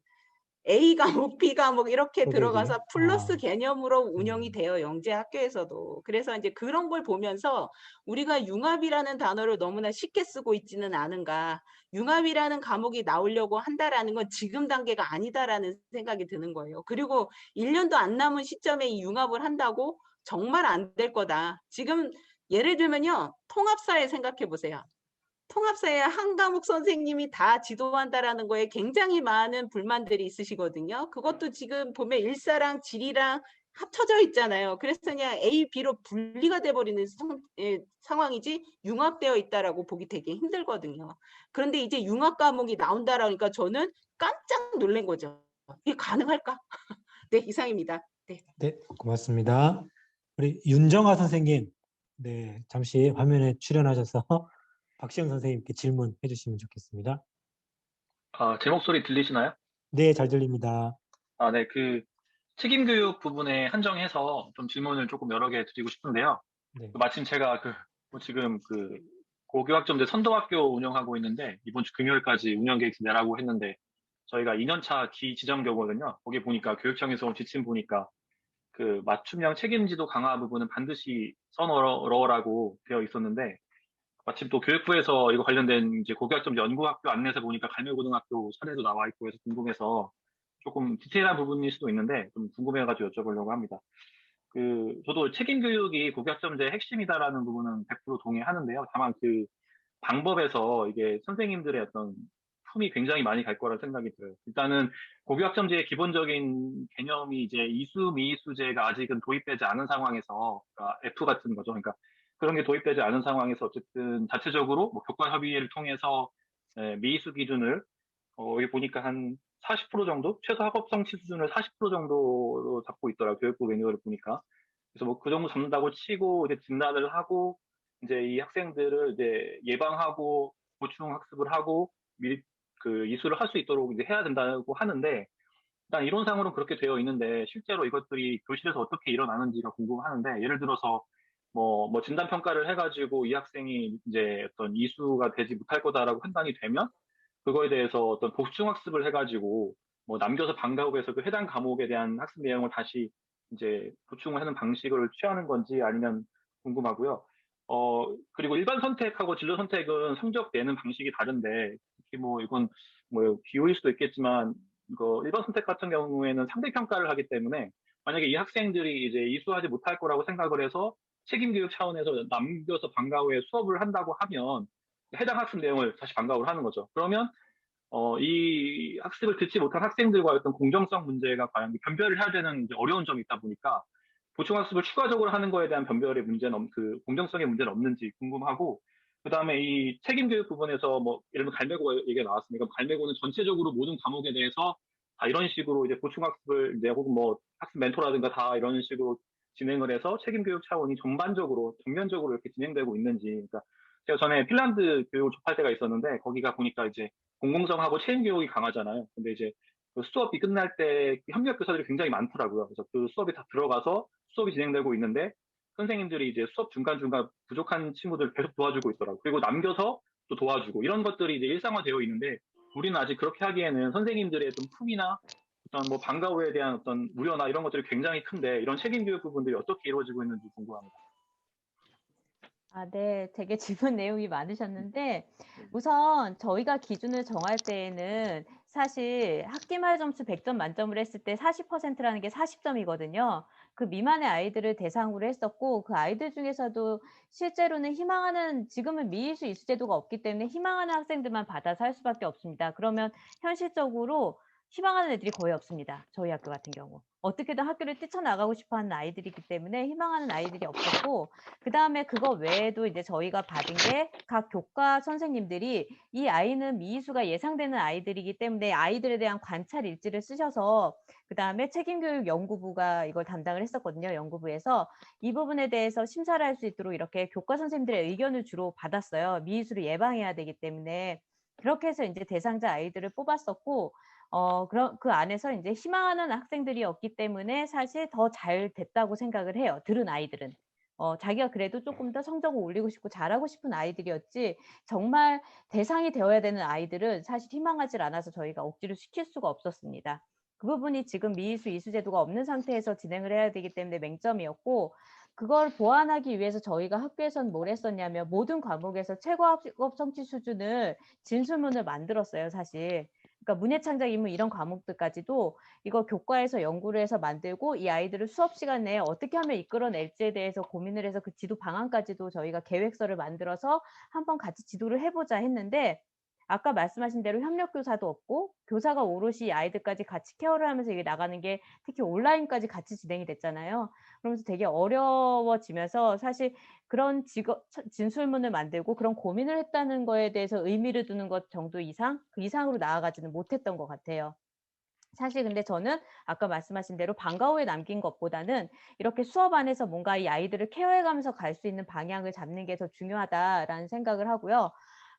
A 과목, B 과목 이렇게 소백이. 들어가서 플러스 아, 개념으로 운영이 돼요. 영재 학교에서도. 그래서 이제 그런 걸 보면서 우리가 융합이라는 단어를 너무나 쉽게 쓰고 있지는 않은가. 융합이라는 과목이 나오려고 한다라는 건 지금 단계가 아니다라는 생각이 드는 거예요. 그리고 1년도 안 남은 시점에 이 융합을 한다고 정말 안 될 거다. 지금 예를 들면요. 통합사회 생각해 보세요. 통합사회 한 과목 선생님이 다 지도한다라는 거에 굉장히 많은 불만들이 있으시거든요. 그것도 지금 보면 일사랑 지리랑 합쳐져 있잖아요. 그래서 그냥 A, B로 분리가 돼버리는 상황이지 융합되어 있다라고 보기 되게 힘들거든요. 그런데 이제 융합 과목이 나온다라니까 저는 깜짝 놀란 거죠. 이게 가능할까? 네, 이상입니다. 네. 네, 고맙습니다. 우리 윤정아 선생님, 네, 잠시 화면에 출연하셔서 박시영 선생님께 질문해 주시면 좋겠습니다. 제 목소리 들리시나요? 네, 잘 들립니다. 네, 책임교육 부분에 한정해서 좀 질문을 조금 여러 개 드리고 싶은데요. 네, 마침 제가 지금 고교학점제 선도학교 운영하고 있는데, 이번 주 금요일까지 운영계획 내라고 했는데, 저희가 2년차 기지정교거든요. 거기 보니까 교육청에서 온 지침 보니까 맞춤형 책임지도 강화 부분은 반드시 써넣으라고 되어 있었는데, 마침 또 교육부에서 이거 관련된 이제 고교학점제 연구학교 안내서 보니까 갈매고등학교 사례도 나와 있고 해서 궁금해서 조금 디테일한 부분일 수도 있는데 좀 궁금해가지고 여쭤보려고 합니다. 저도 책임교육이 고교학점제의 핵심이다라는 부분은 100% 동의하는데요. 다만 방법에서 이게 선생님들의 어떤 품이 굉장히 많이 갈 거라 생각이 들어요. 일단은 고교학점제의 기본적인 개념이 이제 이수, 미이수제가 아직은 도입되지 않은 상황에서, 그러니까 F 같은 거죠. 그러니까 그런 게 도입되지 않은 상황에서 어쨌든 자체적으로 뭐 교과 협의회를 통해서 미이수 기준을 여기 보니까 한 40% 정도? 최소 학업 성취 수준을 40% 정도로 잡고 있더라고요. 교육부 매뉴얼을 보니까. 그래서 뭐 그 정도 잡는다고 치고 이제 진단을 하고 이제 이 학생들을 이제 예방하고 보충 학습을 하고 미리 그 이수를 할 수 있도록 이제 해야 된다고 하는데 일단 이론상으로는 그렇게 되어 있는데 실제로 이것들이 교실에서 어떻게 일어나는지가 궁금하는데 예를 들어서 뭐 진단 평가를 해가지고 이 학생이 이제 어떤 이수가 되지 못할 거다라고 판단이 되면 그거에 대해서 어떤 보충 학습을 해가지고 뭐 남겨서 방과후에서 그 해당 과목에 대한 학습 내용을 다시 이제 보충을 하는 방식을 취하는 건지 아니면 궁금하고요. 그리고 일반 선택하고 진로 선택은 성적 내는 방식이 다른데 특히 뭐 이건 뭐 비유일 수도 있겠지만 이거 일반 선택 같은 경우에는 상대 평가를 하기 때문에 만약에 이 학생들이 이제 이수하지 못할 거라고 생각을 해서 책임교육 차원에서 남겨서 방과후에 수업을 한다고 하면 해당 학습 내용을 다시 방과후를 하는 거죠. 그러면 이 학습을 듣지 못한 학생들과의 어떤 공정성 문제가 과연 변별을 해야 되는 이제 어려운 점이 있다 보니까 보충학습을 추가적으로 하는 거에 대한 변별의 문제는 그 공정성의 문제는 없는지 궁금하고 그다음에 이 책임교육 부분에서 뭐 예를 들면 갈매고 얘기가 나왔으니까 갈매고는 전체적으로 모든 과목에 대해서 다 이런 식으로 이제 보충학습을 이제 혹은 뭐 학습 멘토라든가 다 이런 식으로 진행을 해서 책임교육 차원이 전반적으로 전면적으로 이렇게 진행되고 있는지 그러니까 제가 전에 핀란드 교육을 접할 때가 있었는데 거기가 보니까 이제 공공성하고 책임 교육이 강하잖아요. 근데 이제 그 수업이 끝날 때 협력 교사들이 굉장히 많더라고요. 그래서 그 수업이 다 들어가서 수업이 진행되고 있는데 선생님들이 이제 수업 중간중간 부족한 친구들 계속 도와주고 있더라고요. 그리고 남겨서 또 도와주고 이런 것들이 이제 일상화되어 있는데 우리는 아직 그렇게 하기에는 선생님들의 좀 품위나 어떤 뭐 방과후에 대한 어떤 우려나 이런 것들이 굉장히 큰데 이런 책임 교육 부분들이 어떻게 이루어지고 있는지 궁금합니다. 네. 되게 질문 내용이 많으셨는데 우선 저희가 기준을 정할 때에는 사실 학기 말 점수 100점 만점을 했을 때 40%라는 게 40점이거든요. 그 미만의 아이들을 대상으로 했었고 그 아이들 중에서도 실제로는 희망하는 지금은 미이수 이수 제도가 없기 때문에 희망하는 학생들만 받아서 할 수밖에 없습니다. 그러면 현실적으로 희망하는 애들이 거의 없습니다. 저희 학교 같은 경우. 어떻게든 학교를 뛰쳐나가고 싶어 하는 아이들이기 때문에 희망하는 아이들이 없었고 그다음에 그거 외에도 이제 저희가 받은 게 각 교과 선생님들이 이 아이는 미이수가 예상되는 아이들이기 때문에 아이들에 대한 관찰 일지를 쓰셔서 그다음에 책임교육 연구부가 이걸 담당을 했었거든요. 연구부에서 이 부분에 대해서 심사를 할 수 있도록 이렇게 교과 선생님들의 의견을 주로 받았어요. 미이수를 예방해야 되기 때문에. 그렇게 해서 이제 대상자 아이들을 뽑았었고 그 안에서 이제 희망하는 학생들이었기 때문에 사실 더 잘 됐다고 생각을 해요. 들은 아이들은. 자기가 그래도 조금 더 성적을 올리고 싶고 잘하고 싶은 아이들이었지 정말 대상이 되어야 되는 아이들은 사실 희망하지 않아서 저희가 억지로 시킬 수가 없었습니다. 그 부분이 지금 미이수 이수 제도가 없는 상태에서 진행을 해야 되기 때문에 맹점이었고 그걸 보완하기 위해서 저희가 학교에서는 뭘 했었냐면 모든 과목에서 최고 학업 성취 수준을 진술문을 만들었어요, 사실. 그러니까 문해창작 인문 이런 과목들까지도 이거 교과에서 연구를 해서 만들고 이 아이들을 수업 시간에 어떻게 하면 이끌어낼지에 대해서 고민을 해서 그 지도 방안까지도 저희가 계획서를 만들어서 한번 같이 지도를 해보자 했는데 아까 말씀하신 대로 협력교사도 없고 교사가 오롯이 이 아이들까지 같이 케어를 하면서 이게 나가는 게 특히 온라인까지 같이 진행이 됐잖아요. 그러면서 되게 어려워지면서 사실 그런 진술문을 만들고 그런 고민을 했다는 거에 대해서 의미를 두는 것 정도 이상, 그 이상으로 나아가지는 못했던 것 같아요. 사실 근데 저는 아까 말씀하신 대로 방과후에 남긴 것보다는 이렇게 수업 안에서 뭔가 이 아이들을 케어해가면서 갈 수 있는 방향을 잡는 게 더 중요하다라는 생각을 하고요.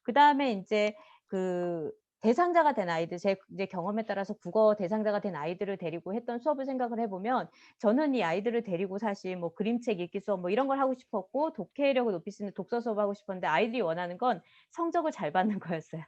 그다음에 이제 그 대상자가 된 아이들, 제 이제 경험에 따라서 국어 대상자가 된 아이들을 데리고 했던 수업을 생각을 해보면 저는 이 아이들을 데리고 사실 뭐 그림책 읽기 수업 뭐 이런 걸 하고 싶었고 독해력을 높일 수 있는 독서 수업 하고 싶었는데 아이들이 원하는 건 성적을 잘 받는 거였어요.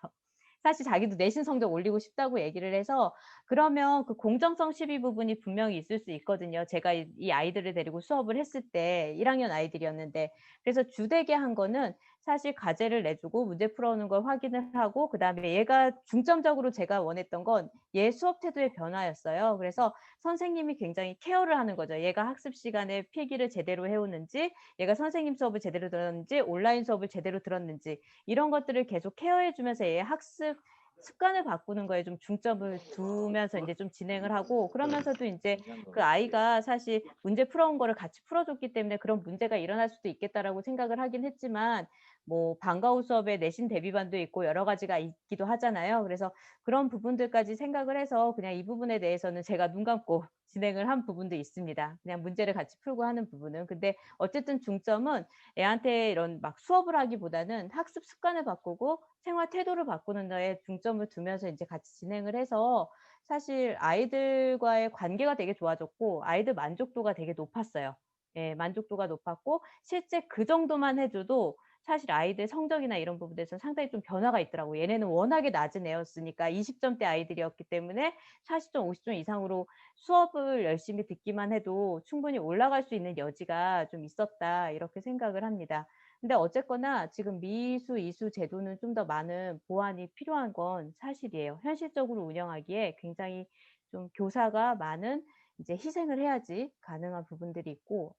사실 자기도 내신 성적 올리고 싶다고 얘기를 해서 그러면 그 공정성 시비 부분이 분명히 있을 수 있거든요. 제가 이 아이들을 데리고 수업을 했을 때 1학년 아이들이었는데 그래서 주되게 한 거는 사실 과제를 내주고 문제 풀어오는 걸 확인을 하고 그다음에 얘가 중점적으로 제가 원했던 건 얘 수업 태도의 변화였어요. 그래서 선생님이 굉장히 케어를 하는 거죠. 얘가 학습 시간에 필기를 제대로 해오는지 얘가 선생님 수업을 제대로 들었는지 온라인 수업을 제대로 들었는지 이런 것들을 계속 케어해 주면서 얘의 학습 습관을 바꾸는 거에 좀 중점을 두면서 이제 좀 진행을 하고, 그러면서도 이제 그 아이가 사실 문제 풀어온 거를 같이 풀어줬기 때문에 그런 문제가 일어날 수도 있겠다라고 생각을 하긴 했지만, 뭐 방과후 수업에 내신 대비반도 있고 여러 가지가 있기도 하잖아요. 그래서 그런 부분들까지 생각을 해서 그냥 이 부분에 대해서는 제가 눈 감고 진행을 한 부분도 있습니다. 그냥 문제를 같이 풀고 하는 부분은. 근데 어쨌든 중점은 애한테 이런 막 수업을 하기보다는 학습 습관을 바꾸고 생활 태도를 바꾸는 데에 중점을 두면서 이제 같이 진행을 해서 사실 아이들과의 관계가 되게 좋아졌고 아이들 만족도가 되게 높았어요. 예, 만족도가 높았고 실제 그 정도만 해줘도 사실 아이들 성적이나 이런 부분에서 상당히 좀 변화가 있더라고요. 얘네는 워낙에 낮은 애였으니까 20점대 아이들이었기 때문에 40점, 50점 이상으로 수업을 열심히 듣기만 해도 충분히 올라갈 수 있는 여지가 좀 있었다, 이렇게 생각을 합니다. 근데 어쨌거나 지금 미수, 이수 제도는 좀 더 많은 보완이 필요한 건 사실이에요. 현실적으로 운영하기에 굉장히 좀 교사가 많은 이제 희생을 해야지 가능한 부분들이 있고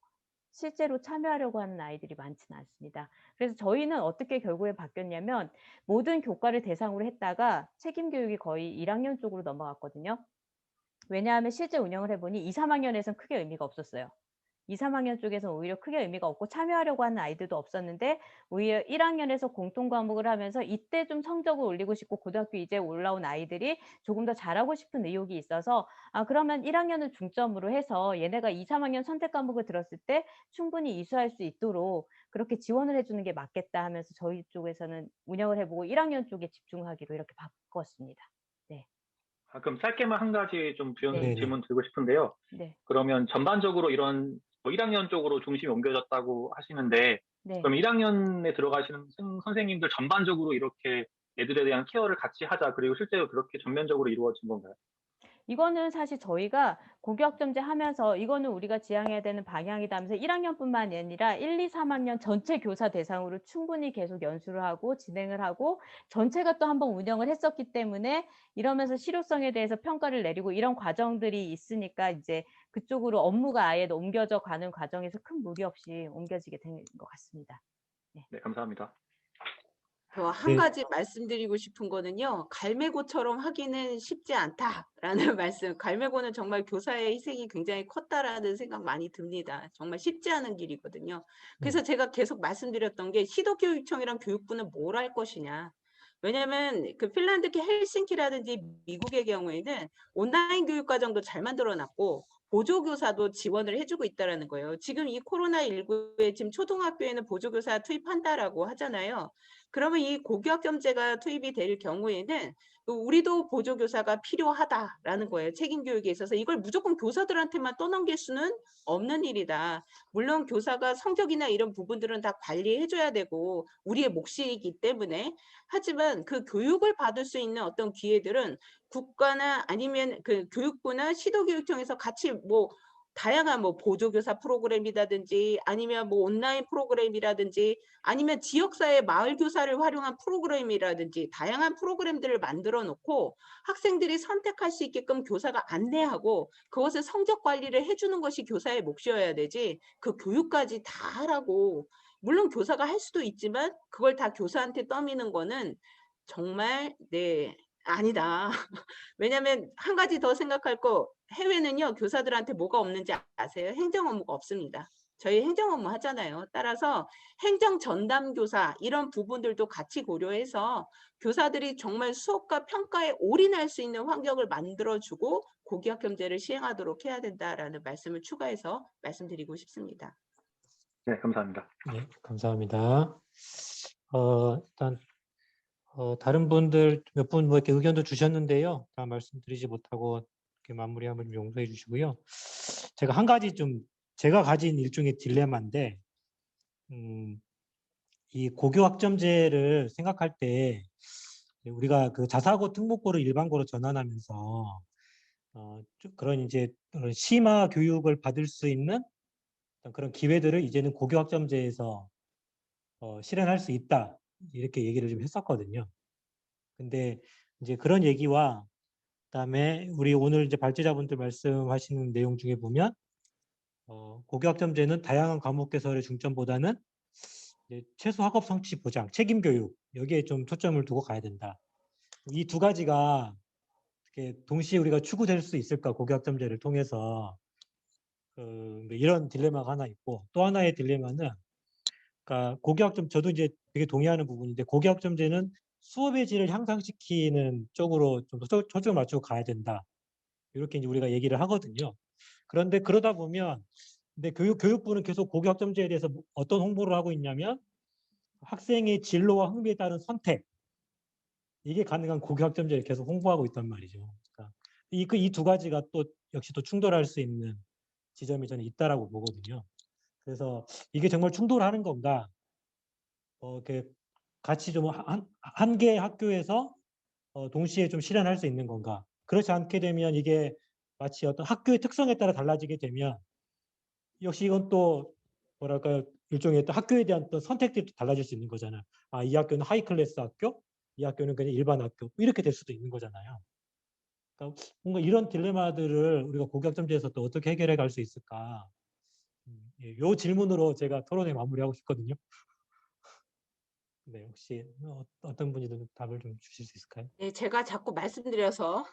실제로 참여하려고 하는 아이들이 많지는 않습니다. 그래서 저희는 어떻게 결국에 바뀌었냐면 모든 교과를 대상으로 했다가 책임 교육이 거의 1학년 쪽으로 넘어갔거든요. 왜냐하면 실제 운영을 해보니 2, 3학년에서는 크게 의미가 없었어요. 2, 3학년 쪽에서는 오히려 크게 의미가 없고 참여하려고 하는 아이들도 없었는데 오히려 1학년에서 공통 과목을 하면서 이때 좀 성적을 올리고 싶고 고등학교 이제 올라온 아이들이 조금 더 잘하고 싶은 의욕이 있어서 그러면 1학년을 중점으로 해서 얘네가 2, 3학년 선택 과목을 들었을 때 충분히 이수할 수 있도록 그렇게 지원을 해주는 게 맞겠다 하면서 저희 쪽에서는 운영을 해보고 1학년 쪽에 집중하기로 이렇게 바꿨습니다. 네. 그럼 짧게만 한 가지 좀 네네. 질문 드리고 싶은데요. 네. 그러면 전반적으로 이런 1학년 쪽으로 중심이 옮겨졌다고 하시는데 네. 그럼 1학년에 들어가시는 선생님들 전반적으로 이렇게 애들에 대한 케어를 같이 하자, 그리고 실제로 그렇게 전면적으로 이루어진 건가요? 이거는 사실 저희가 고교학점제 하면서 이거는 우리가 지향해야 되는 방향이다 하면서 1학년뿐만이 아니라 1, 2, 3학년 전체 교사 대상으로 충분히 계속 연수를 하고 진행을 하고 전체가 또 한번 운영을 했었기 때문에 이러면서 실효성에 대해서 평가를 내리고 이런 과정들이 있으니까 이제 그쪽으로 업무가 아예 옮겨져 가는 과정에서 큰 무리 없이 옮겨지게 된 것 같습니다. 네. 네, 감사합니다. 저 한 네. 가지 말씀드리고 싶은 거는요. 갈매고처럼 하기는 쉽지 않다라는 말씀. 갈매고는 정말 교사의 희생이 굉장히 컸다라는 생각 많이 듭니다. 정말 쉽지 않은 길이거든요. 그래서 제가 계속 말씀드렸던 게 시도교육청이랑 교육부는 뭘 할 것이냐. 왜냐하면 그 핀란드 헬싱키라든지 미국의 경우에는 온라인 교육과정도 잘 만들어놨고 보조교사도 지원을 해주고 있다는 거예요. 지금 이 코로나19에 지금 초등학교에는 보조교사 투입한다라고 하잖아요. 그러면 이 고교학점제가 투입이 될 경우에는 우리도 보조교사가 필요하다라는 거예요. 책임교육에 있어서 이걸 무조건 교사들한테만 떠넘길 수는 없는 일이다. 물론 교사가 성적이나 이런 부분들은 다 관리해줘야 되고 우리의 몫이기 때문에 하지만 그 교육을 받을 수 있는 어떤 기회들은 국가나 아니면 그 교육부나 시도교육청에서 같이 뭐 다양한 뭐 보조교사 프로그램이라든지 아니면 뭐 온라인 프로그램이라든지 아니면 지역사회 마을교사를 활용한 프로그램이라든지 다양한 프로그램들을 만들어 놓고 학생들이 선택할 수 있게끔 교사가 안내하고 그것을 성적 관리를 해주는 것이 교사의 몫이어야 되지 그 교육까지 다 하라고 물론 교사가 할 수도 있지만 그걸 다 교사한테 떠미는 거는 정말 네 아니다. 왜냐하면 한 가지 더 생각할 거 해외는요 교사들한테 뭐가 없는지 아세요? 행정 업무가 없습니다. 저희 행정 업무 하잖아요. 따라서 행정 전담 교사 이런 부분들도 같이 고려해서 교사들이 정말 수업과 평가에 올인할 수 있는 환경을 만들어주고 고교학점제를 시행하도록 해야 된다라는 말씀을 추가해서 말씀드리고 싶습니다. 네, 감사합니다. 네, 감사합니다. 일단 다른 분들 몇 분 뭐 이렇게 의견도 주셨는데요. 다 말씀드리지 못하고 이렇게 마무리하면 좀 용서해 주시고요. 제가 한 가지 좀 제가 가진 일종의 딜레마인데, 이 고교학점제를 생각할 때 우리가 그 자사고 특목고를 일반고로 전환하면서 그런 이제 그런 심화 교육을 받을 수 있는 그런 기회들을 이제는 고교학점제에서 실현할 수 있다, 이렇게 얘기를 좀 했었거든요. 근데 이제 그런 얘기와 그다음에 우리 오늘 이제 발제자분들 말씀하시는 내용 중에 보면 고교학점제는 다양한 과목 개설의 중점보다는 이제 최소 학업 성취 보장, 책임 교육 여기에 좀 초점을 두고 가야 된다. 이 두 가지가 이렇게 동시에 우리가 추구될 수 있을까 고교학점제를 통해서 이런 딜레마가 하나 있고 또 하나의 딜레마는 그러니까 고교학점 저도 이제 되게 동의하는 부분인데 고교학점제는 수업의 질을 향상시키는 쪽으로 좀 더 초점을 맞추고 가야 된다. 이렇게 이제 우리가 얘기를 하거든요. 그런데 그러다 보면 근데 교육부는 계속 고교학점제에 대해서 어떤 홍보를 하고 있냐면 학생의 진로와 흥미에 따른 선택 이게 가능한 고교학점제를 계속 홍보하고 있단 말이죠. 그러니까 이 두 가지가 또 역시 또 충돌할 수 있는 지점이 저는 있다라고 보거든요. 그래서 이게 정말 충돌하는 건가? 이렇게 같이 좀 한 개의 학교에서 동시에 좀 실현할 수 있는 건가? 그렇지 않게 되면 이게 마치 어떤 학교의 특성에 따라 달라지게 되면 역시 이건 또 뭐랄까요? 일종의 어떤 학교에 대한 또 선택들이 달라질 수 있는 거잖아요. 아, 이 학교는 하이 클래스 학교, 이 학교는 그냥 일반 학교 이렇게 될 수도 있는 거잖아요. 그러니까 뭔가 이런 딜레마들을 우리가 고교학점제에서 또 어떻게 해결해 갈 수 있을까? 예, 요 질문으로 제가 토론회 마무리하고 싶거든요. 네, 혹시 어떤 분이 좀 답을 좀 주실 수 있을까요? 네, 제가 자꾸 말씀드려서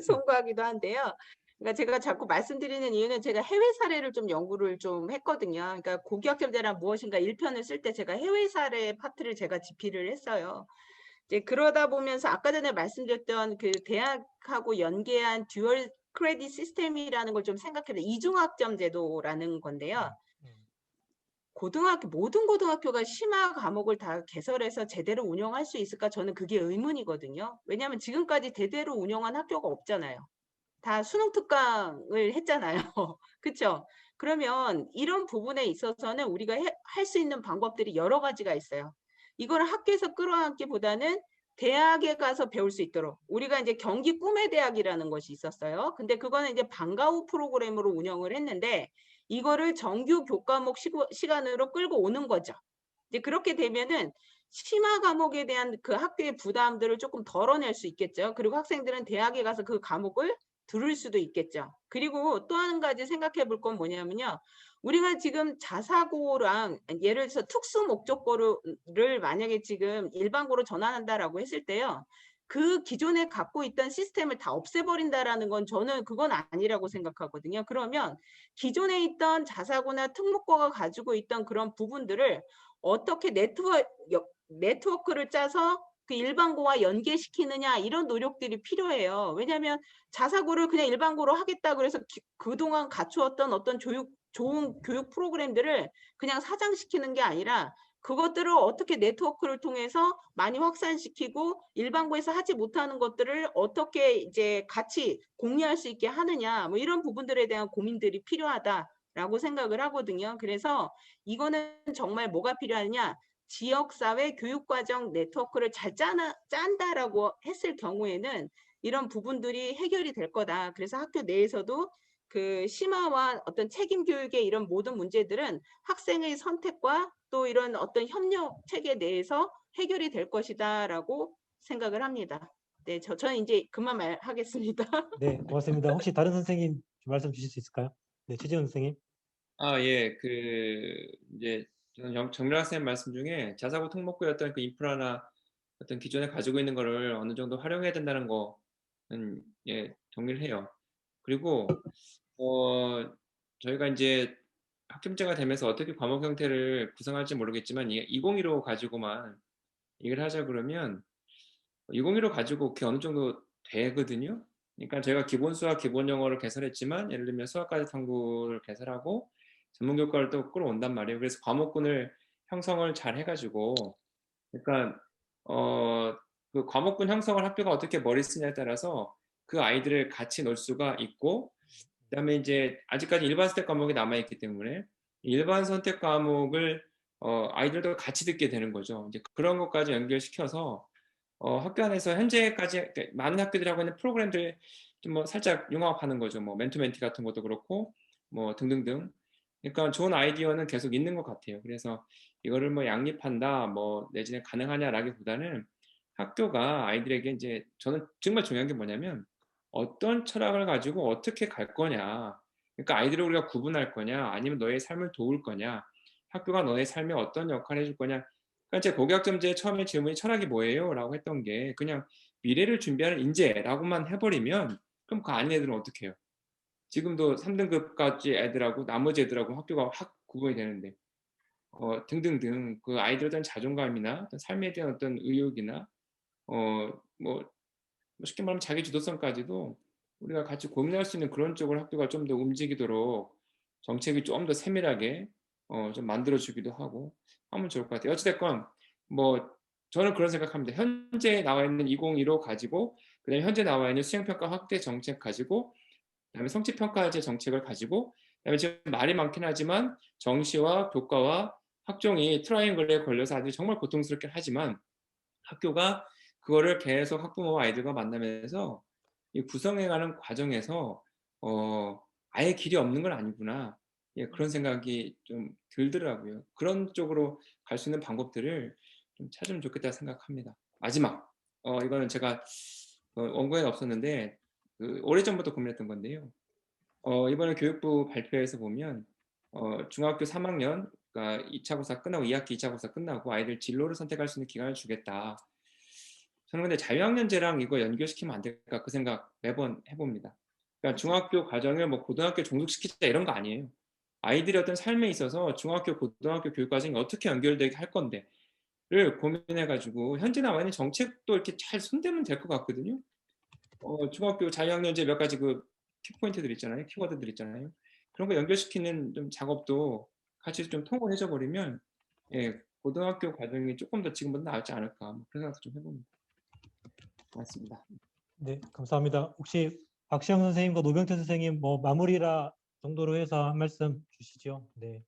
송구하기도 한데요. 그러니까 제가 자꾸 말씀드리는 이유는 제가 해외 사례를 좀 연구를 좀 했거든요. 그러니까 고교학점제란 무엇인가 1편을 쓸 때 제가 해외 사례 파트를 제가 집필을 했어요. 이제 그러다 보면서 아까 전에 말씀드렸던 그 대학하고 연계한 듀얼 크레딧 시스템이라는 걸 좀 생각해요. 이중학점 제도라는 건데요. 모든 고등학교가 심화 과목을 다 개설해서 제대로 운영할 수 있을까? 저는 그게 의문이거든요. 왜냐하면 지금까지 제대로 운영한 학교가 없잖아요. 다 수능 특강을 했잖아요. 그렇죠? 그러면 이런 부분에 있어서는 우리가 할 수 있는 방법들이 여러 가지가 있어요. 이걸 학교에서 끌어안기보다는 대학에 가서 배울 수 있도록 우리가 이제 경기 꿈의 대학이라는 것이 있었어요. 근데 그거는 이제 방과 후 프로그램으로 운영을 했는데 이거를 정규 교과목 시간으로 끌고 오는 거죠. 이제 그렇게 되면은 심화 과목에 대한 그 학교의 부담들을 조금 덜어낼 수 있겠죠. 그리고 학생들은 대학에 가서 그 과목을 들을 수도 있겠죠. 그리고 또 한 가지 생각해 볼 건 뭐냐면요. 우리가 지금 자사고랑 예를 들어서 특수 목적고를 만약에 지금 일반고로 전환한다라고 했을 때요. 그 기존에 갖고 있던 시스템을 다 없애버린다라는 건 저는 그건 아니라고 생각하거든요. 그러면 기존에 있던 자사고나 특목고가 가지고 있던 그런 부분들을 어떻게 네트워크를 짜서 그 일반고와 연계시키느냐 이런 노력들이 필요해요. 왜냐하면 자사고를 그냥 일반고로 하겠다 그래서 그동안 갖추었던 어떤 좋은 교육 프로그램들을 그냥 사장시키는 게 아니라 그것들을 어떻게 네트워크를 통해서 많이 확산시키고 일반고에서 하지 못하는 것들을 어떻게 이제 같이 공유할 수 있게 하느냐 뭐 이런 부분들에 대한 고민들이 필요하다라고 생각을 하거든요. 그래서 이거는 정말 뭐가 필요하냐 지역사회 교육과정 네트워크를 잘 짠다라고 했을 경우에는 이런 부분들이 해결이 될 거다. 그래서 학교 내에서도 그 심화와 어떤 책임 교육의 이런 모든 문제들은 학생의 선택과 또 이런 어떤 협력 체계 내에서 해결이 될 것이다라고 생각을 합니다. 네, 저는 이제 그만 말하겠습니다. 네, 고맙습니다. 혹시 다른 선생님 말씀 주실 수 있을까요? 네, 최지원 선생님. 예, 이제 저는 정밀 학생 말씀 중에 자사고 특목고의 어떤 그 인프라나 어떤 기존에 가지고 있는 거를 어느 정도 활용해야 된다는 거는 예, 동의를 해요. 그리고 저희가 이제 학점제가 되면서 어떻게 과목 형태를 구성할지 모르겠지만 2015 가지고만 얘기를 하자 그러면 2015 가지고 그게 어느 정도 되거든요. 그러니까 제가 기본 수학, 기본 영어를 개설했지만 예를 들면 수학까지 탐구를 개설하고 전문 교과를 또 끌어온단 말이에요. 그래서 과목군을 형성을 잘 해가지고 그러니까 그 과목군 형성을 학교가 어떻게 머리 쓰냐에 따라서 그 아이들을 같이 놓을 수가 있고 그다음에 이제 아직까지 일반 선택 과목이 남아있기 때문에 일반 선택 과목을 아이들도 같이 듣게 되는 거죠. 이제 그런 것까지 연결시켜서 학교 안에서 현재까지 그러니까 많은 학교들이 하고 있는 프로그램들 좀 뭐 살짝 융합하는 거죠. 뭐 멘토멘티 같은 것도 그렇고 뭐 등등등. 그러니까 좋은 아이디어는 계속 있는 것 같아요. 그래서 이거를 뭐 양립한다, 뭐 내지는 가능하냐라기보다는 학교가 아이들에게 이제 저는 정말 중요한 게 뭐냐면 어떤 철학을 가지고 어떻게 갈 거냐. 그러니까 아이들을 우리가 구분할 거냐, 아니면 너의 삶을 도울 거냐, 학교가 너의 삶에 어떤 역할을 해줄 거냐. 그러니까 제 고교학점제 처음에 질문이 철학이 뭐예요? 라고 했던 게 그냥 미래를 준비하는 인재라고만 해버리면 그럼 그 아닌 애들은 어떻게 해요? 지금도 3등급까지 애들하고 나머지 애들하고 학교가 확 구분이 되는데 등등등 그 아이들에 대한 자존감이나 어떤 삶에 대한 어떤 의욕이나 뭐 쉽게 말하면 자기 주도성까지도 우리가 같이 고민할 수 있는 그런 쪽으로 학교가 좀 더 움직이도록 정책이 좀 더 세밀하게 좀 만들어주기도 하고 하면 좋을 것 같아요. 어찌됐건 뭐 저는 그런 생각합니다. 현재 나와 있는 2015 가지고 그다음에 현재 나와 있는 수행평가 확대 정책 가지고 그다음에 성취평가제 정책을 가지고 그다음에 지금 말이 많긴 하지만 정시와 교과와 학종이 트라이앵글에 걸려서 아주 정말 고통스럽긴 하지만 학교가 그거를 계속 학부모와 아이들과 만나면서 이 구성해가는 과정에서 아예 길이 없는 건 아니구나. 예, 그런 생각이 좀 들더라고요. 그런 쪽으로 갈 수 있는 방법들을 좀 찾으면 좋겠다 생각합니다. 마지막, 이거는 제가 원고에는 없었는데 오래전부터 고민했던 건데요. 이번에 교육부 발표에서 보면 중학교 3학년, 그러니까 2차 고사 끝나고 2학기 2차 고사 끝나고 아이들 진로를 선택할 수 있는 기간을 주겠다. 저는 근데 자유학년제랑 이거 연결시키면 안 될까 그 생각 매번 해봅니다. 그러니까 중학교 과정을 뭐 고등학교 종속시키자 이런 거 아니에요. 아이들의 어떤 삶에 있어서 중학교, 고등학교 교육 과정이 어떻게 연결되게 할 건데를 고민해가지고 현재 나와 있는 정책도 이렇게 잘 손대면 될 것 같거든요. 중학교 자유학년제 몇 가지 그 키포인트들 있잖아요. 키워드들 있잖아요. 그런 거 연결시키는 좀 작업도 같이 좀 통합해져 버리면 예, 고등학교 과정이 조금 더 지금보다 나을지 않을까 뭐 그런 생각도 좀 해봅니다. 고맙습니다. 네, 감사합니다. 혹시 박시영 선생님과 노병태 선생님 뭐 마무리라 정도로 해서 한 말씀 주시죠. 네.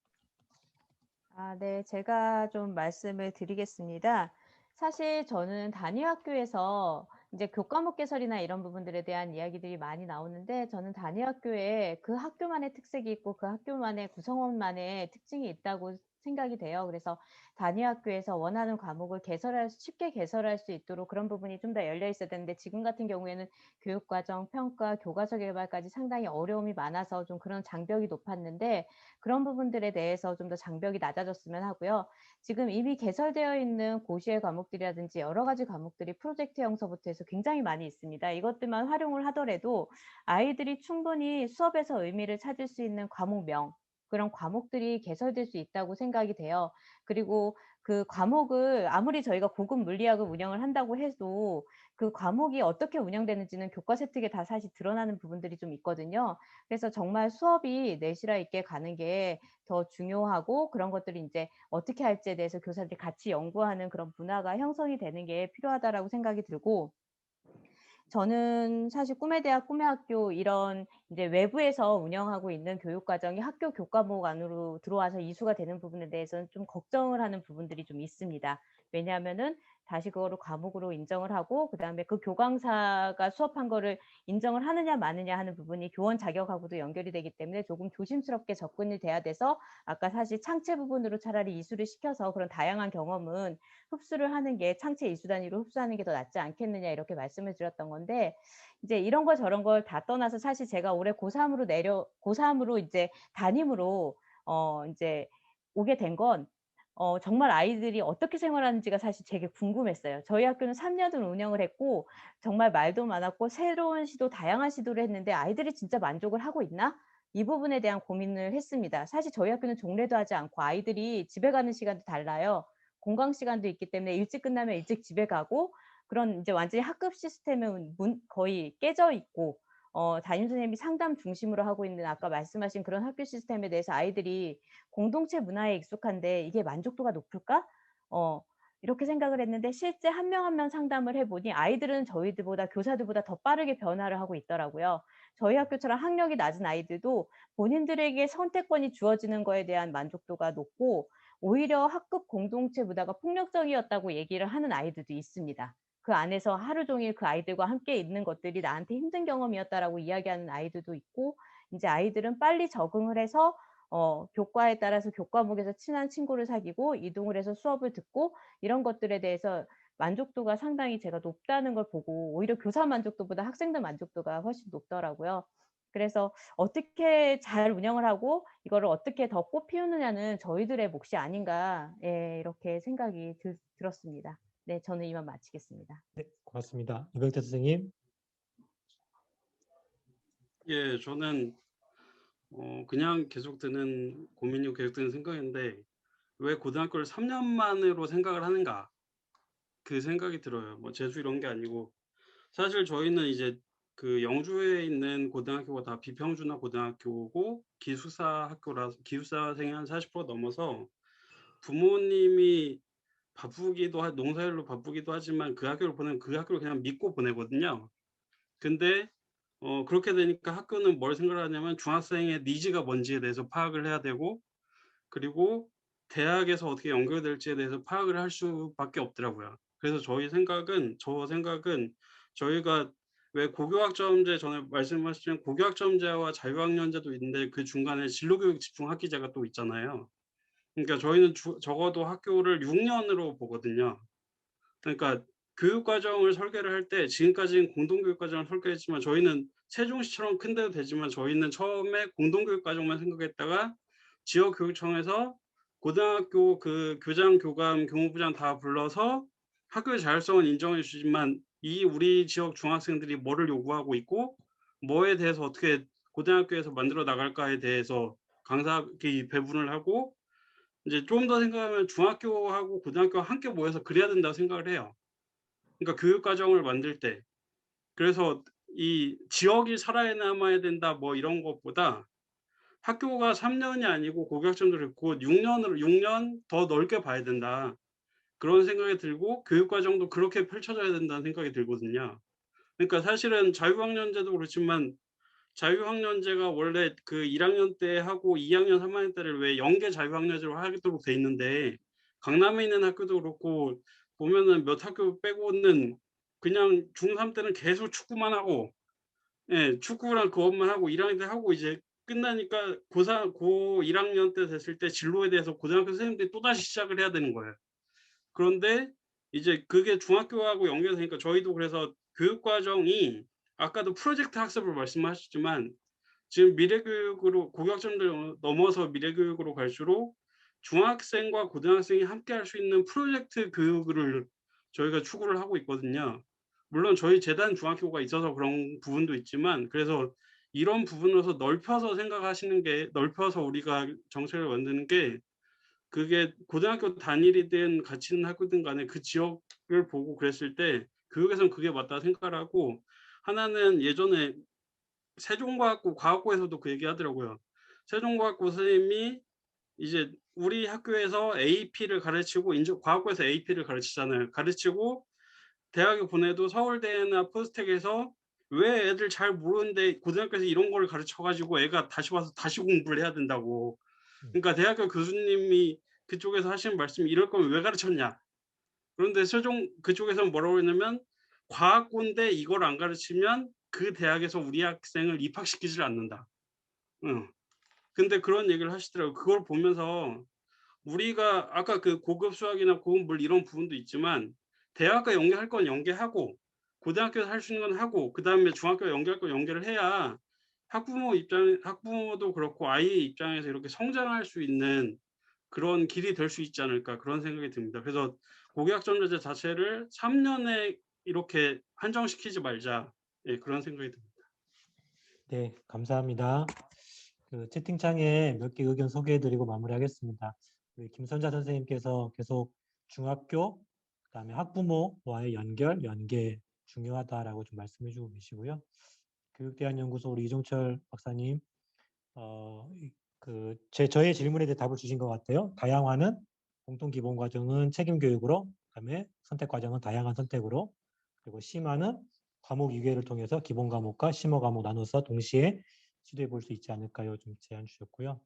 네. 제가 좀 말씀을 드리겠습니다. 사실 저는 단위 학교에서 이제 교과목 개설이나 이런 부분들에 대한 이야기들이 많이 나오는데 저는 단위 학교에 그 학교만의 특색이 있고 그 학교만의 구성원만의 특징이 있다고 생각이 돼요. 그래서 단위 학교에서 원하는 과목을 쉽게 개설할 수 있도록 그런 부분이 좀 더 열려 있어야 되는데 지금 같은 경우에는 교육과정, 평가, 교과서 개발까지 상당히 어려움이 많아서 좀 그런 장벽이 높았는데 그런 부분들에 대해서 좀 더 장벽이 낮아졌으면 하고요. 지금 이미 개설되어 있는 고시의 과목들이라든지 여러 가지 과목들이 프로젝트 형서부터 해서 굉장히 많이 있습니다. 이것들만 활용을 하더라도 아이들이 충분히 수업에서 의미를 찾을 수 있는 과목명, 그런 과목들이 개설될 수 있다고 생각이 돼요. 그리고 그 과목을 아무리 저희가 고급 물리학을 운영을 한다고 해도 그 과목이 어떻게 운영되는지는 교과 세특에 다 사실 드러나는 부분들이 좀 있거든요. 그래서 정말 수업이 내실화 있게 가는 게 더 중요하고 그런 것들이 이제 어떻게 할지에 대해서 교사들이 같이 연구하는 그런 문화가 형성이 되는 게 필요하다라고 생각이 들고 저는 사실 꿈의 대학, 꿈의 학교 이런 이제 외부에서 운영하고 있는 교육 과정이 학교 교과목 안으로 들어와서 이수가 되는 부분에 대해서는 좀 걱정을 하는 부분들이 좀 있습니다. 왜냐하면은 다시 그거를 과목으로 인정을 하고 그다음에 그 교강사가 수업한 거를 인정을 하느냐 마느냐 하는 부분이 교원 자격하고도 연결이 되기 때문에 조금 조심스럽게 접근이 돼야 돼서 아까 사실 창체 부분으로 차라리 이수를 시켜서 그런 다양한 경험은 흡수를 하는 게 창체 이수 단위로 흡수하는 게 더 낫지 않겠느냐 이렇게 말씀을 드렸던 건데 이제 이런 거 저런 걸 다 떠나서 사실 제가 올해 고3으로 이제 담임으로 이제 오게 된 건 정말 아이들이 어떻게 생활하는지가 사실 되게 궁금했어요. 저희 학교는 3년을 운영을 했고 정말 말도 많았고 새로운 시도, 다양한 시도를 했는데 아이들이 진짜 만족을 하고 있나? 이 부분에 대한 고민을 했습니다. 사실 저희 학교는 종례도 하지 않고 아이들이 집에 가는 시간도 달라요. 공강 시간도 있기 때문에 일찍 끝나면 일찍 집에 가고 그런 이제 완전히 학급 시스템은 거의 깨져 있고 담임 선생님이 상담 중심으로 하고 있는 아까 말씀하신 그런 학교 시스템에 대해서 아이들이 공동체 문화에 익숙한데 이게 만족도가 높을까? 이렇게 생각을 했는데 실제 한 명 한 명 상담을 해보니 아이들은 저희들보다 교사들보다 더 빠르게 변화를 하고 있더라고요. 저희 학교처럼 학력이 낮은 아이들도 본인들에게 선택권이 주어지는 거에 대한 만족도가 높고 오히려 학급 공동체 문화가 폭력적이었다고 얘기를 하는 아이들도 있습니다. 그 안에서 하루 종일 그 아이들과 함께 있는 것들이 나한테 힘든 경험이었다라고 이야기하는 아이들도 있고 이제 아이들은 빨리 적응을 해서 교과에 따라서 교과목에서 친한 친구를 사귀고 이동을 해서 수업을 듣고 이런 것들에 대해서 만족도가 상당히 제가 높다는 걸 보고 오히려 교사 만족도보다 학생들 만족도가 훨씬 높더라고요. 그래서 어떻게 잘 운영을 하고 이거를 어떻게 더 꽃 피우느냐는 저희들의 몫이 아닌가 이렇게 생각이 들었습니다. 네, 저는 이만 마치겠습니다. 네, 고맙습니다. 이병태 선생님. 예, 저는 그냥 계속 드는 고민이 계속 드는 생각인데 왜 고등학교를 3년만으로 생각을 하는가 그 생각이 들어요. 뭐 재수 이런 게 아니고 사실 저희는 이제 그 영주에 있는 고등학교가 다 비평준화 고등학교고 기숙사 학교라서 기숙사생이 한 40% 넘어서 부모님이 농사일로 바쁘기도 하지만 그 학교를 보내면 그 학교를 그냥 믿고 보내거든요. 근데 그렇게 되니까 학교는 뭘 생각하냐면 중학생의 니즈가 뭔지에 대해서 파악을 해야 되고 그리고 대학에서 어떻게 연결될지에 대해서 파악을 할 수밖에 없더라고요. 그래서 저 생각은 저희가 왜 고교학점제 전에 말씀하신 고교학점제와 자유학년제도 있는데 그 중간에 진로교육 집중학기제가 또 있잖아요. 그러니까 저희는 적어도 학교를 6년으로 보거든요. 그러니까 교육과정을 설계를 할 때 지금까지는 공동교육과정을 설계했지만 저희는 세종시처럼 큰 데도 되지만 저희는 처음에 공동교육과정만 생각했다가 지역교육청에서 고등학교 그 교장, 교감, 교무부장 다 불러서 학교의 자율성은 인정해 주지만 이 우리 지역 중학생들이 뭐를 요구하고 있고 뭐에 대해서 어떻게 고등학교에서 만들어 나갈까에 대해서 강사기 배분을 하고 이제 좀 더 생각하면 중학교하고 고등학교가 함께 모여서 그래야 된다고 생각을 해요. 그러니까 교육 과정을 만들 때. 그래서 이 지역이 살아남아야 된다 뭐 이런 것보다 학교가 3년이 아니고 고교학점도 그렇고 6년 더 넓게 봐야 된다. 그런 생각이 들고 교육 과정도 그렇게 펼쳐져야 된다는 생각이 들거든요. 그러니까 사실은 자유학년제도 그렇지만 자유학년제가 원래 그 1학년 때 하고 2학년, 3학년 때를 왜 연계 자유학년제로 하도록 돼 있는데 강남에 있는 학교도 그렇고 보면은 몇 학교 빼고는 그냥 중3 때는 계속 축구만 하고 예, 축구랑 그것만 하고 1학년 때 하고 이제 끝나니까 고 1학년 때 됐을 때 진로에 대해서 고등학교 선생님들이 또다시 시작을 해야 되는 거예요. 그런데 이제 그게 중학교하고 연결되니까 저희도 그래서 교육과정이 아까도 프로젝트 학습을 말씀하셨지만 지금 미래교육으로 고교학점들 넘어서 미래교육으로 갈수록 중학생과 고등학생이 함께 할 수 있는 프로젝트 교육을 저희가 추구를 하고 있거든요. 물론 저희 재단 중학교가 있어서 그런 부분도 있지만 그래서 이런 부분에서 넓혀서 생각하시는 게 넓혀서 우리가 정책을 만드는 게 그게 고등학교 단일이든 같이 있는 학교든 간에 그 지역을 보고 그랬을 때 교육에서는 그게 맞다 생각을 하고 하나는 예전에 세종과학고 과학고에서도 그 얘기 하더라고요. 세종과학고 선생님이 이제 우리 학교에서 AP를 가르치고 과학고에서 AP를 가르치잖아요. 가르치고 대학에 보내도 서울대나 포스텍에서 왜 애들 잘 모르는데 고등학교에서 이런 걸 가르쳐 가지고 애가 다시 와서 다시 공부를 해야 된다고. 그러니까 대학교 교수님이 그쪽에서 하시는 말씀이 이럴 거면 왜 가르쳤냐. 그런데 세종 그쪽에서는 뭐라고 했냐면 과학고인데 이걸 안 가르치면 그 대학에서 우리 학생을 입학시키질 않는다. 근데 그런 얘기를 하시더라고요. 그걸 보면서 우리가 아까 그 고급 수학이나 고급 물 이런 부분도 있지만 대학과 연계할 건 연계하고 고등학교에서 할 수 있는 건 하고 그다음에 중학교 연계할 건 연계를 해야 학부모도 그렇고 아이의 입장에서 이렇게 성장할 수 있는 그런 길이 될 수 있지 않을까 그런 생각이 듭니다. 그래서 고교학점제 자체를 3년에 이렇게 한정시키지 말자 예, 그런 생각이 듭니다. 네, 감사합니다. 그 채팅창에 몇 개 의견 소개해드리고 마무리하겠습니다. 우리 김선자 선생님께서 계속 중학교, 그다음에 학부모와의 연계 중요하다라고 좀 말씀해주고 계시고요. 교육대안연구소 우리 이종철 박사님, 저의 질문에 대해 답을 주신 것 같아요. 다양화는 공통기본과정은 책임교육으로, 그다음에 선택과정은 다양한 선택으로, 그리고 심화는 과목 유예를 통해서 기본 과목과 심화 과목 나눠서 동시에 시도해 볼 수 있지 않을까요? 좀 제안 주셨고요.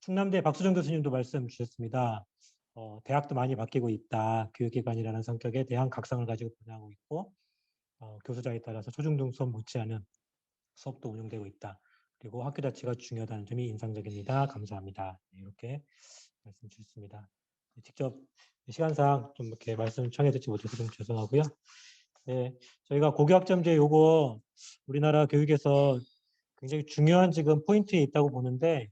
충남대 박수정 교수님도 말씀 주셨습니다. 대학도 많이 바뀌고 있다. 교육기관이라는 성격의 대학 각성을 가지고 변화하고 있고 교수자에 따라서 초중등 수업 못지않은 수업도 운영되고 있다. 그리고 학교 자체가 중요하다는 점이 인상적입니다. 감사합니다. 이렇게 말씀 주셨습니다. 직접 시간상 좀 이렇게 말씀 청해 듣지 못해서 좀 죄송하고요. 네, 저희가 고교학점제 요거 우리나라 교육에서 굉장히 중요한 지금 포인트에 있다고 보는데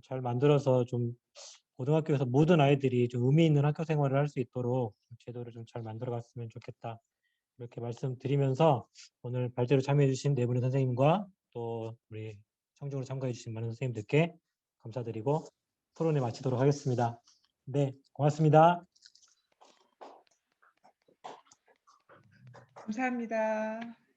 잘 만들어서 좀 고등학교에서 모든 아이들이 좀 의미 있는 학교 생활을 할 수 있도록 제도를 좀 잘 만들어갔으면 좋겠다. 이렇게 말씀드리면서 오늘 발제로 참여해주신 네 분의 선생님과 또 우리 청중으로 참가해주신 많은 선생님들께 감사드리고 토론회 마치도록 하겠습니다. 네, 고맙습니다. 감사합니다.